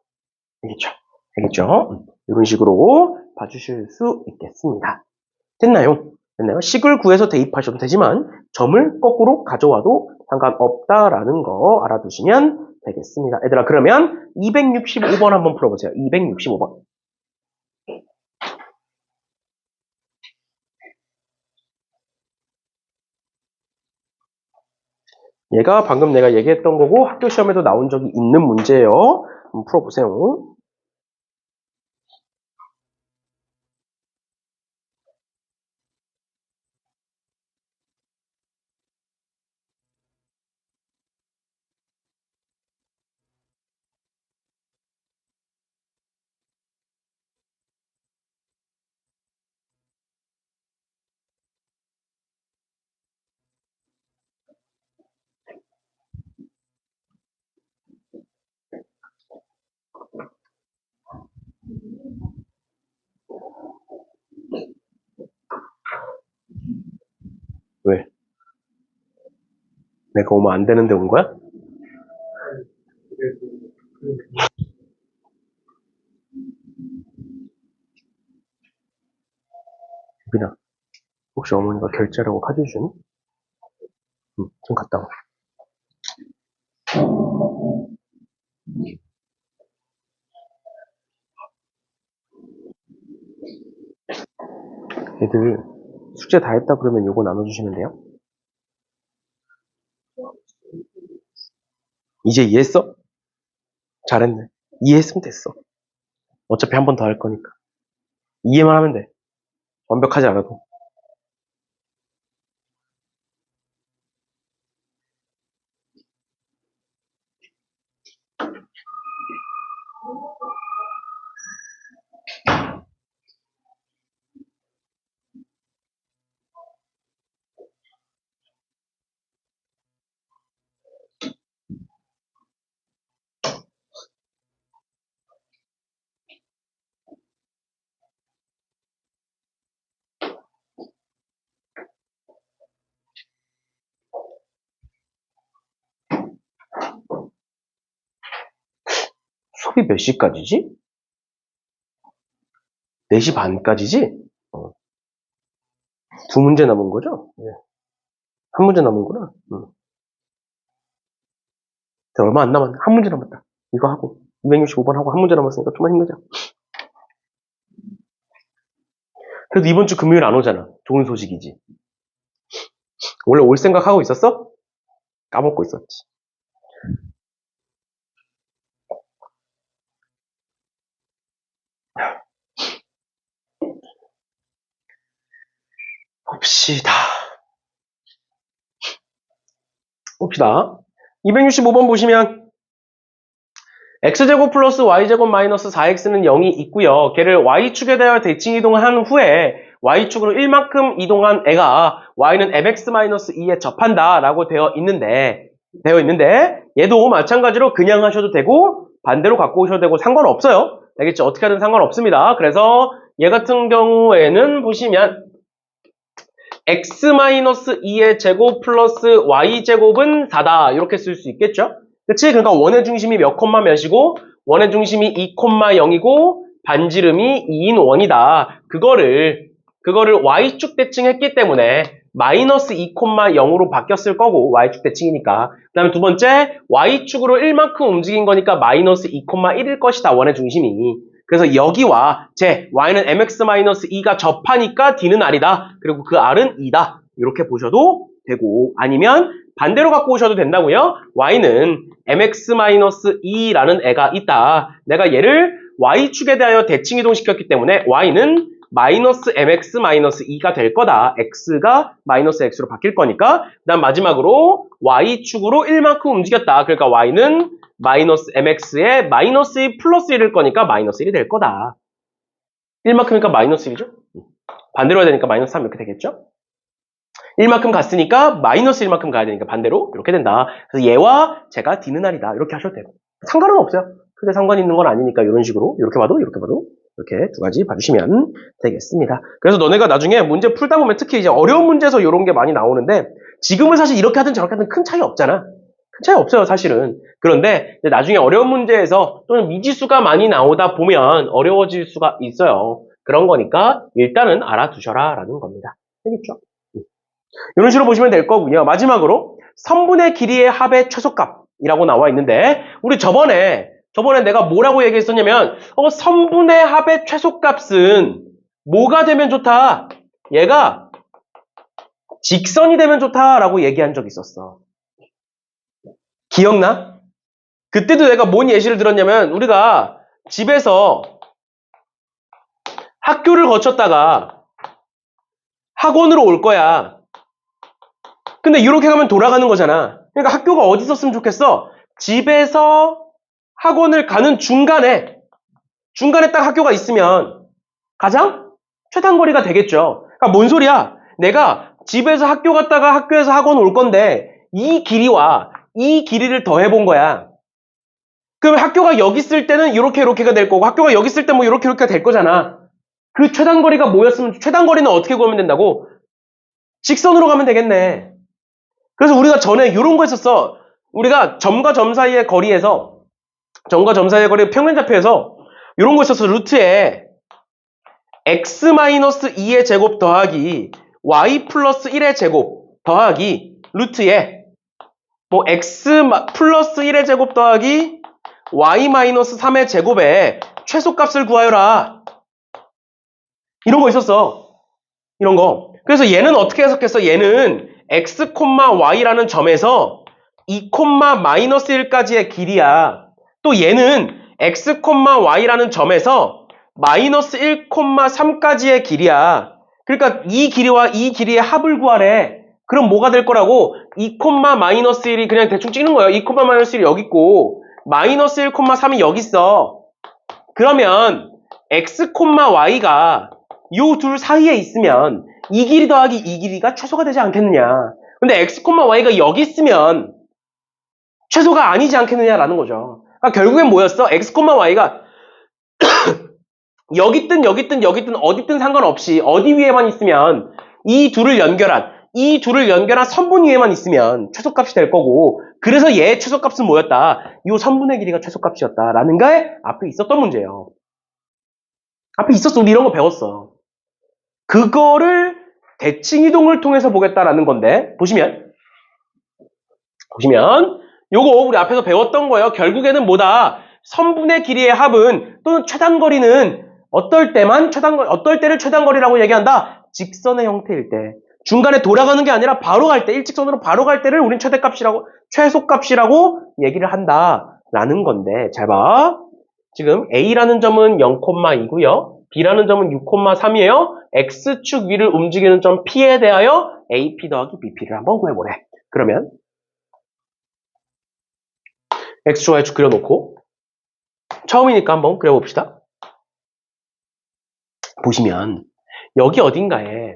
알겠죠? 알겠죠? 이런 식으로 봐주실 수 있겠습니다. 됐나요? 됐나요? 식을 구해서 대입하셔도 되지만 점을 거꾸로 가져와도 상관없다라는 거 알아두시면 되겠습니다. 얘들아 그러면 265번 한번 풀어보세요. 265번. 얘가 방금 내가 얘기했던 거고 학교 시험에도 나온 적이 있는 문제예요. 한번 풀어보세요. 왜? 내가 오면 안 되는데 온 거야? 유빈아, 혹시 어머니가 결제라고 카드 주니? 좀 갔다 와. 애들 숙제 다 했다 그러면 요거 나눠주시면 돼요. 이제 이해했어? 잘했네. 이해했으면 됐어. 어차피 한 번 더 할 거니까. 이해만 하면 돼. 완벽하지 않아도. 수업이 몇 시까지지? 4시 반까지지? 두 문제 남은 거죠? 네. 한 문제 남은구나. 얼마 안 남았네. 한 문제 남았다. 이거 하고 265번 하고 한 문제 남았으니까 좀만 힘내자. 그래도 이번 주 금요일 안 오잖아. 좋은 소식이지. 원래 올 생각하고 있었어? 까먹고 있었지. 봅시다. 265번 보시면 x제곱 플러스 y제곱 마이너스 4x는 0이 있고요. 걔를 y축에 대하여 대칭 이동한 후에 y축으로 1만큼 이동한 애가 y는 mx-2에 접한다 라고 되어 있는데 얘도 마찬가지로 그냥 하셔도 되고 반대로 갖고 오셔도 되고 상관없어요. 알겠죠? 어떻게 하든 상관없습니다. 그래서 얘 같은 경우에는 보시면 x-2의 제곱 플러스 y제곱은 4다 이렇게 쓸 수 있겠죠? 그치? 그러니까 원의 중심이 몇 콤마 몇이고 원의 중심이 2 콤마 0이고 반지름이 2인 원이다. 그거를 y축 대칭했기 때문에 마이너스 2 콤마 0으로 바뀌었을 거고 y축 대칭이니까. 그 다음에 두 번째 y축으로 1만큼 움직인 거니까 마이너스 2 콤마 1일 것이다. 원의 중심이. 그래서 여기와 y는 mx-2가 접하니까 d는 r이다. 그리고 그 r은 2다. 이렇게 보셔도 되고 아니면 반대로 갖고 오셔도 된다고요. y는 mx-2라는 애가 있다. 내가 얘를 y축에 대하여 대칭 이동시켰기 때문에 y는 마이너스 mx-2가 될 거다. x가 마이너스 x로 바뀔 거니까. 그 다음 마지막으로 y축으로 1만큼 움직였다. 그러니까 y는 마이너스 mx에 마이너스 1 플러스 1일 거니까 마이너스 1이 될 거다. 1만큼이니까 마이너스 1이죠? 반대로 해야 되니까 마이너스 3 이렇게 되겠죠? 1만큼 갔으니까 마이너스 1만큼 가야 되니까 반대로 이렇게 된다. 그래서 얘와 제가 d는 r이다. 이렇게 하셔도 되고. 상관은 없어요. 크게 상관이 있는 건 아니니까 이런 식으로 이렇게 봐도 이렇게 두 가지 봐주시면 되겠습니다. 그래서 너네가 나중에 문제 풀다 보면 특히 이제 어려운 문제에서 이런 게 많이 나오는데 지금은 사실 이렇게 하든 저렇게 하든 큰 차이 없잖아. 큰 차이 없어요, 사실은. 그런데 이제 나중에 어려운 문제에서 또는 미지수가 많이 나오다 보면 어려워질 수가 있어요. 그런 거니까 일단은 알아두셔라 라는 겁니다. 알겠죠? 이런 식으로 보시면 될 거고요. 마지막으로 선분의 길이의 합의 최소값이라고 나와 있는데 우리 저번에 내가 뭐라고 얘기했었냐면 선분의 합의 최소값은 뭐가 되면 좋다? 얘가 직선이 되면 좋다라고 얘기한 적이 있었어. 기억나? 그때도 내가 뭔 예시를 들었냐면 우리가 집에서 학교를 거쳤다가 학원으로 올 거야. 근데 이렇게 가면 돌아가는 거잖아. 그러니까 학교가 어디 있었으면 좋겠어? 집에서 학원을 가는 중간에 딱 학교가 있으면 가장 최단거리가 되겠죠. 그러니까 뭔 소리야? 내가 집에서 학교 갔다가 학교에서 학원 올 건데 이 길이와 이 길이를 더해본 거야. 그럼 학교가 여기 있을 때는 이렇게가 될 거고 학교가 여기 있을 때 뭐 이렇게가 될 거잖아. 그 최단거리가 뭐였으면 최단거리는 어떻게 구하면 된다고? 직선으로 가면 되겠네. 그래서 우리가 전에 이런 거 했었어. 우리가 점과 점 사이의 거리에서 평면좌표에서 이런 거 있었어. 루트에 x-2의 제곱 더하기 y 플러스 1의 제곱 더하기 루트에 뭐 x 플러스 1의 제곱 더하기 y 마이너스 3의 제곱에 최소값을 구하여라. 이런 거 있었어. 이런 거. 그래서 얘는 어떻게 해석했어? 얘는 x, y라는 점에서 2, 마이너스 1까지의 길이야. 또 얘는 x, y라는 점에서 마이너스 1, 3까지의 길이야. 그러니까 이 길이와 이 길이의 합을 구하래. 그럼 뭐가 될 거라고? 2, 마이너스 1이 그냥 대충 찍는 거예요. 2, 마이너스 1이 여기 있고 마이너스 1, 3이 여기 있어. 그러면 x, y가 요 둘 사이에 있으면 이 길이 더하기 이 길이가 최소가 되지 않겠느냐. 근데 x, y가 여기 있으면 최소가 아니지 않겠느냐라는 거죠. 그러니까 결국엔 뭐였어? x, y가 여기 있든 여기 있든 여기 있든 어디 있든 상관없이 어디 위에만 있으면 이 둘을 연결한 선분 위에만 있으면 최소값이 될 거고, 그래서 얘의 최소값은 뭐였다? 요 선분의 길이가 최소값이었다라는 게 앞에 있었던 문제예요. 앞에 있었어. 우리 이런 거 배웠어. 그거를 대칭 이동을 통해서 보겠다라는 건데, 보시면 요거 우리 앞에서 배웠던 거예요. 결국에는 뭐다? 선분의 길이의 합은 또는 최단거리는 어떨 때를 최단거리라고 얘기한다? 직선의 형태일 때. 중간에 돌아가는 게 아니라 바로 갈 때, 일직선으로 바로 갈 때를 우린 최소값이라고 얘기를 한다라는 건데, 잘 봐. 지금 A라는 점은 0,2고요. B라는 점은 6,3이에요. X축 위를 움직이는 점 P에 대하여 AP 더하기 BP를 한번 구해보래. 그러면 X축, Y축 그려놓고 처음이니까 한번 그려봅시다. 보시면 여기 어딘가에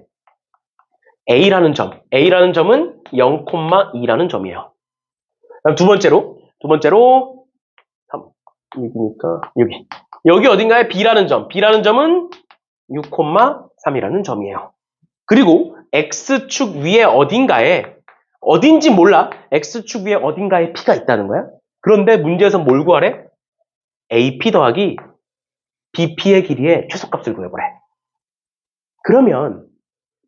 A라는 점은 0,2라는 점이에요. 그럼 두 번째로 6이니까 여기 어딘가에 B라는 점은 6,3이라는 점이에요. 그리고 X축 위에 어딘지 몰라. X축 위에 어딘가에 P가 있다는 거야. 그런데 문제에서 뭘 구하래? AP 더하기 BP의 길이의 최소값을 구해보래. 그러면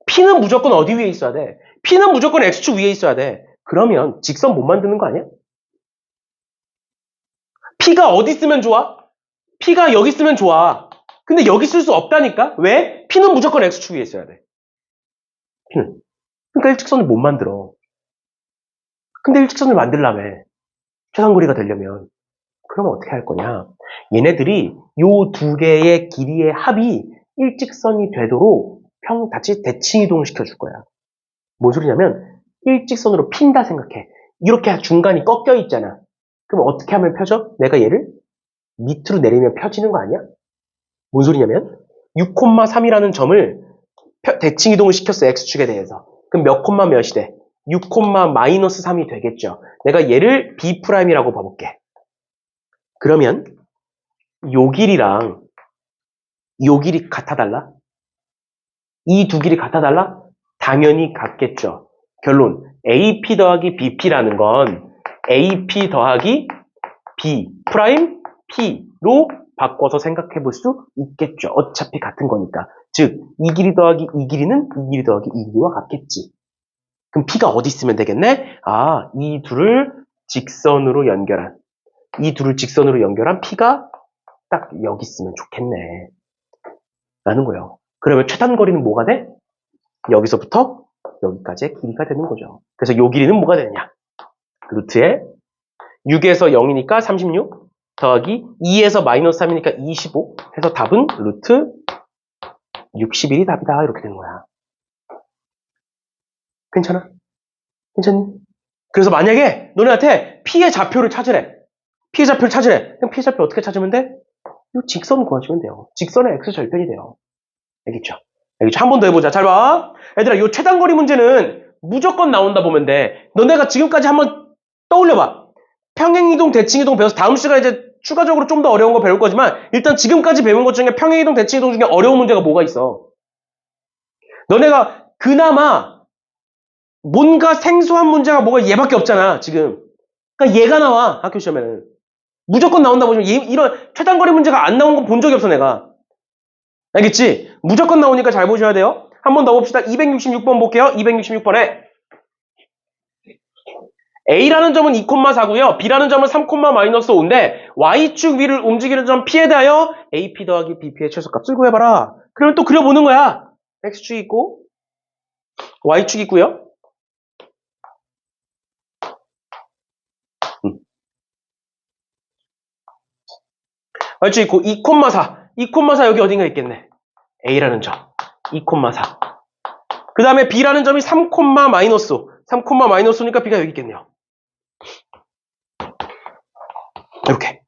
P는 무조건 어디 위에 있어야 돼? P는 무조건 X축 위에 있어야 돼. 그러면 직선 못 만드는 거 아니야? P가 어디 있으면 좋아? P가 여기 있으면 좋아. 근데 여기 쓸 수 없다니까? 왜? P는 무조건 X축 위에 있어야 돼. P는. 그러니까 일직선을 못 만들어. 근데 일직선을 만들려면, 최단거리가 되려면, 그럼 어떻게 할 거냐? 얘네들이 요 두 개의 길이의 합이 일직선이 되도록 다시 대칭 이동을 시켜줄 거야. 뭔 소리냐면, 일직선으로 핀다 생각해. 이렇게 중간이 꺾여 있잖아. 그럼 어떻게 하면 펴져? 내가 얘를 밑으로 내리면 펴지는 거 아니야? 뭔 소리냐면 6,3이라는 점을 대칭 이동을 시켰어. X축에 대해서. 그럼 몇 콤마 몇이 돼? 6, 마이너스 3이 되겠죠. 내가 얘를 B'이라고 봐볼게. 그러면 요 길이랑 요 길이 같아달라? 이 두 길이 같아달라? 당연히 같겠죠. 결론 AP 더하기 BP라는 건 AP 더하기 B 프라임 P로 바꿔서 생각해 볼 수 있겠죠. 어차피 같은 거니까. 즉, 이 길이 더하기 이 길이는 이 길이 더하기 이 길이와 같겠지. 그럼 P가 어디 있으면 되겠네? 아, 이 둘을 직선으로 연결한 P가 딱 여기 있으면 좋겠네. 라는 거예요. 그러면 최단거리는 뭐가 돼? 여기서부터 여기까지의 길이가 되는 거죠. 그래서 요 길이는 뭐가 되느냐? 루트에 6에서 0이니까 36 더하기 2에서 마이너스 3이니까 25 해서 답은 루트 61이 답이다. 이렇게 되는 거야. 괜찮아? 괜찮니? 그래서 만약에 너네한테 P의 좌표를 찾으래. 그럼 P의 좌표 어떻게 찾으면 돼? 이 직선 구하시면 돼요. 직선의 X절편이 돼요. 알겠죠? 한 번 더 해보자. 잘 봐. 얘들아, 이 최단거리 문제는 무조건 나온다 보면 돼. 너네가 지금까지 한번 떠올려봐. 평행이동, 대칭이동 배워서 다음 시간에 이제 추가적으로 좀 더 어려운 거 배울 거지만 일단 지금까지 배운 것 중에 평행이동, 대칭이동 중에 어려운 문제가 뭐가 있어? 너네가 그나마 뭔가 생소한 문제가 뭐가 얘밖에 없잖아, 지금. 그러니까 얘가 나와, 학교 시험에는. 무조건 나온다 보시면 이런 최단거리 문제가 안 나온 건 본 적이 없어, 내가. 알겠지? 무조건 나오니까 잘 보셔야 돼요. 한 번 더 봅시다. 266번 볼게요. 266번에 A라는 점은 2,4고요. B라는 점은 3,-5인데 Y축 위를 움직이는 점 P에 대하여 AP 더하기 BP의 최소값을 구해봐라. 그러면 또 그려보는 거야. X축이 있고 Y축이 있고요. Y축이 있고 2,4. 2,4 여기 어딘가 있겠네. A라는 점 2,4. 그 다음에 B라는 점이 3,-5. 3,-5니까 B가 여기 있겠네요. 이렇게.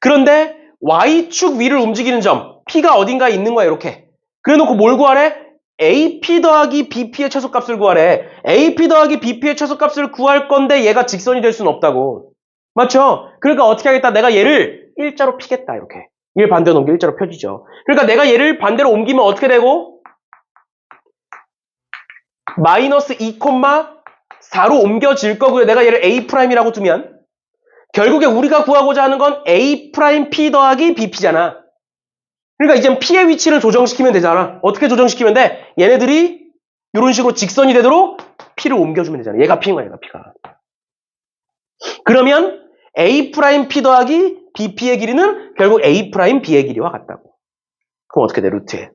그런데 Y축 위를 움직이는 점 P가 어딘가에 있는 거야. 이렇게. 그래놓고 뭘 구하래? AP 더하기 BP의 최소값을 구하래. AP 더하기 BP의 최소값을 구할 건데 얘가 직선이 될 수는 없다고. 맞죠? 그러니까 어떻게 하겠다. 내가 얘를 일자로 피겠다. 이렇게. 얘를 반대로 옮겨 일자로 펴지죠. 그러니까 내가 얘를 반대로 옮기면 어떻게 되고? 마이너스 2,4로 옮겨질 거고요. 내가 얘를 A'이라고 두면 결국에 우리가 구하고자 하는 건 A'P 더하기 BP잖아. 그러니까 이제 P의 위치를 조정시키면 되잖아. 어떻게 조정시키면 돼? 얘네들이 이런 식으로 직선이 되도록 P를 옮겨주면 되잖아. 얘가 P인 거야, 얘가 P가. 그러면 A'P 더하기 BP의 길이는 결국 A'B의 길이와 같다고. 그럼 어떻게 돼, 루트에?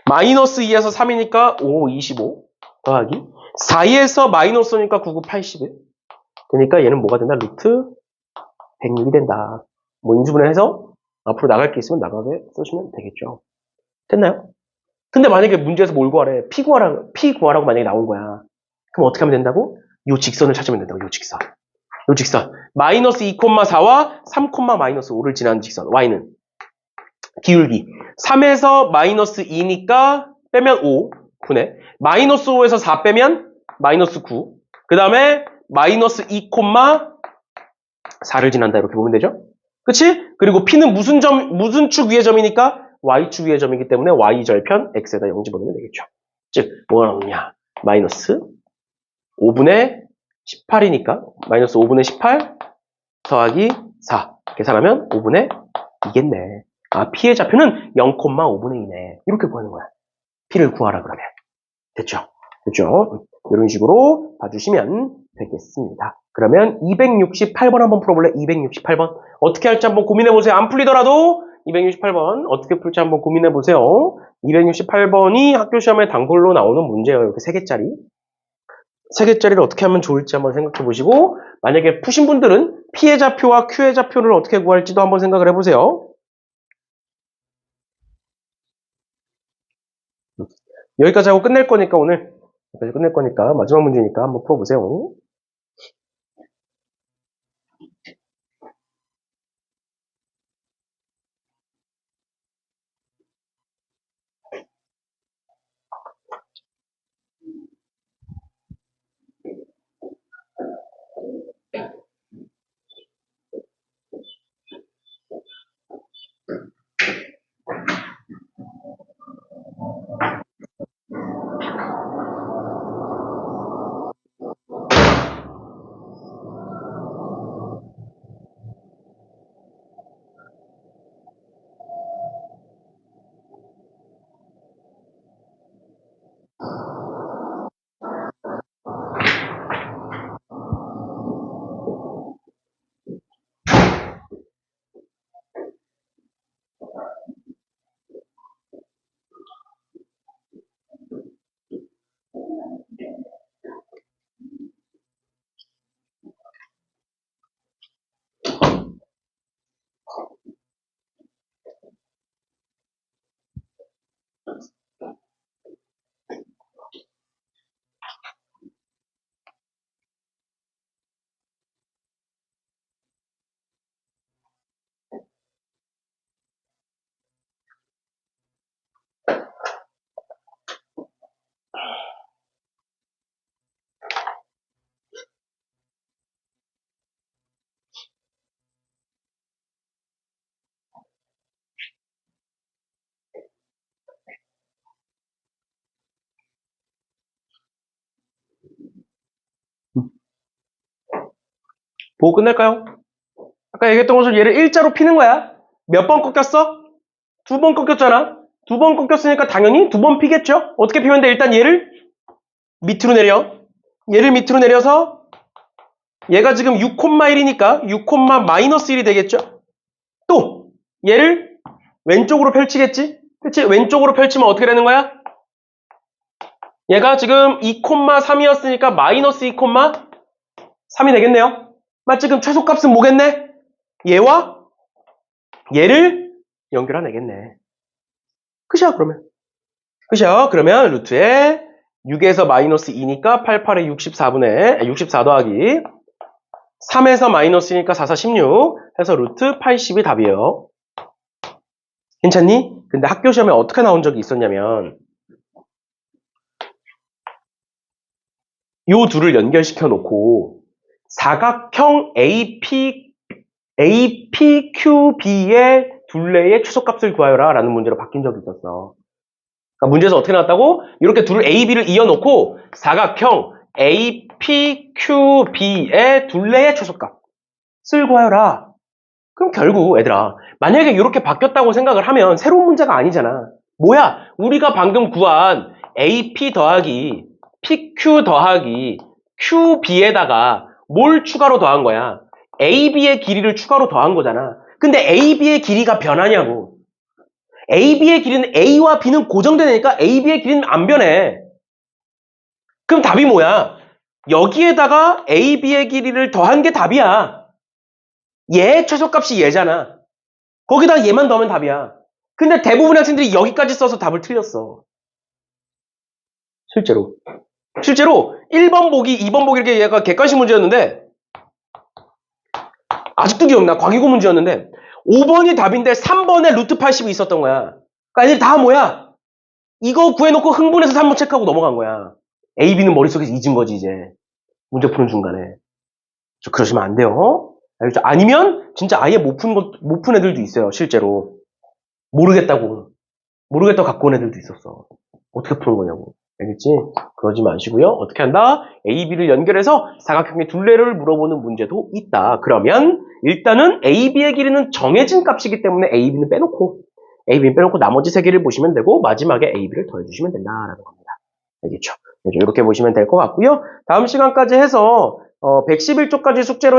마이너스 2에서 3이니까 5, 25 더하기 4에서 마이너스 5니까 9, 9, 81. 그러니까 얘는 뭐가 된다? 루트 106이 된다. 뭐 인수분해해서 앞으로 나갈 게 있으면 나가게 쓰시면 되겠죠. 됐나요? 근데 만약에 문제에서 뭘 구하래? P 구하라고 만약에 나온 거야. 그럼 어떻게 하면 된다고? 요 직선을 찾으면 된다고. 요 직선. 요 직선. 마이너스 2,4와 3,-5를 지나는 직선. Y는 기울기. 3에서 마이너스 2니까 빼면 5. 9네. 마이너스 5에서 4 빼면 마이너스 9. 그 다음에 마이너스 2,4를 지난다. 이렇게 보면 되죠? 그치? 그리고 P는 무슨 축 위의 점이니까 Y축 위의 점이기 때문에 Y절편 X에다 0 집어넣으면 되겠죠. 즉, 뭐가 나오느냐? 마이너스 5분의 18이니까 마이너스 5분의 18 더하기 4 계산하면 5분의 2겠네. 아, P의 좌표는 0,5분의 2네. 이렇게 구하는 거야. P를 구하라 그러면. 됐죠? 됐죠? 이런 식으로 봐주시면 되겠습니다. 그러면 268번 한번 풀어볼래? 268번. 어떻게 할지 한번 고민해보세요. 안 풀리더라도 268번 어떻게 풀지 한번 고민해보세요. 268번이 학교 시험에 단골로 나오는 문제예요. 이렇게 3개짜리. 3개짜리를 어떻게 하면 좋을지 한번 생각해보시고 만약에 푸신 분들은 P의 좌표와 Q의 좌표를 어떻게 구할지도 한번 생각을 해보세요. 여기까지 하고 끝낼 거니까 오늘 여기까지 끝낼 거니까 마지막 문제니까 한번 풀어보세요. 보고 끝낼까요? 아까 얘기했던 것처럼 얘를 일자로 피는 거야. 몇 번 꺾였어? 2번 꺾였잖아. 2번 꺾였으니까 당연히 2번 피겠죠? 어떻게 피면 돼? 일단 얘를 밑으로 내려. 얘를 밑으로 내려서 얘가 지금 6,1이니까 6, 마이너스 1이 되겠죠? 또 얘를 왼쪽으로 펼치겠지? 그치? 왼쪽으로 펼치면 어떻게 되는 거야? 얘가 지금 2,3이었으니까 마이너스 2,3이 되겠네요. 맞지? 그럼 최소값은 뭐겠네? 얘와 얘를 연결해내겠네. 그죠? 그죠? 그러면 루트에 6에서 마이너스 2니까 88에 64 더하기 3에서 마이너스니까 4, 4, 16 해서 루트 80이 답이에요. 괜찮니? 근데 학교 시험에 어떻게 나온 적이 있었냐면 요 둘을 연결시켜 놓고 사각형 APQB의 둘레의 최소값을 구하여라 라는 문제로 바뀐 적이 있었어. 그러니까 문제에서 어떻게 나왔다고? 이렇게 둘 AB를 이어놓고 사각형 APQB의 둘레의 최소값을 구하여라. 그럼 결국 얘들아 만약에 이렇게 바뀌었다고 생각을 하면 새로운 문제가 아니잖아. 뭐야? 우리가 방금 구한 AP 더하기 PQ 더하기 QB에다가 뭘 추가로 더한 거야? AB의 길이를 추가로 더한 거잖아. 근데 AB의 길이가 변하냐고. AB의 길이는 A와 B는 고정되니까 AB의 길이는 안 변해. 그럼 답이 뭐야? 여기에다가 AB의 길이를 더한 게 답이야. 얘 최소값이 얘잖아. 거기다 얘만 더하면 답이야. 근데 대부분의 학생들이 여기까지 써서 답을 틀렸어. 실제로 1번 보기, 2번 보기 이렇게 얘가 객관식 문제였는데 아직도 기억나. 과기고 문제였는데 5번이 답인데 3번에 루트 80이 있었던 거야. 그러니까 애들이 다 뭐야? 이거 구해놓고 흥분해서 3번 체크하고 넘어간 거야. A, B는 머릿속에서 잊은 거지 이제. 문제 푸는 중간에. 그러시면 안 돼요. 알겠죠? 아니면 진짜 아예 못 푼 애들도 있어요. 실제로. 모르겠다고 갖고 온 애들도 있었어. 어떻게 푸는 거냐고. 알겠지? 그러지 마시고요. 어떻게 한다? A, B를 연결해서 사각형의 둘레를 물어보는 문제도 있다. 그러면 일단은 A, B의 길이는 정해진 값이기 때문에 A, B는 빼놓고 나머지 세 개를 보시면 되고 마지막에 A, B를 더해주시면 된다라는 겁니다. 알겠죠? 이렇게 보시면 될 것 같고요. 다음 시간까지 해서 111쪽까지 숙제로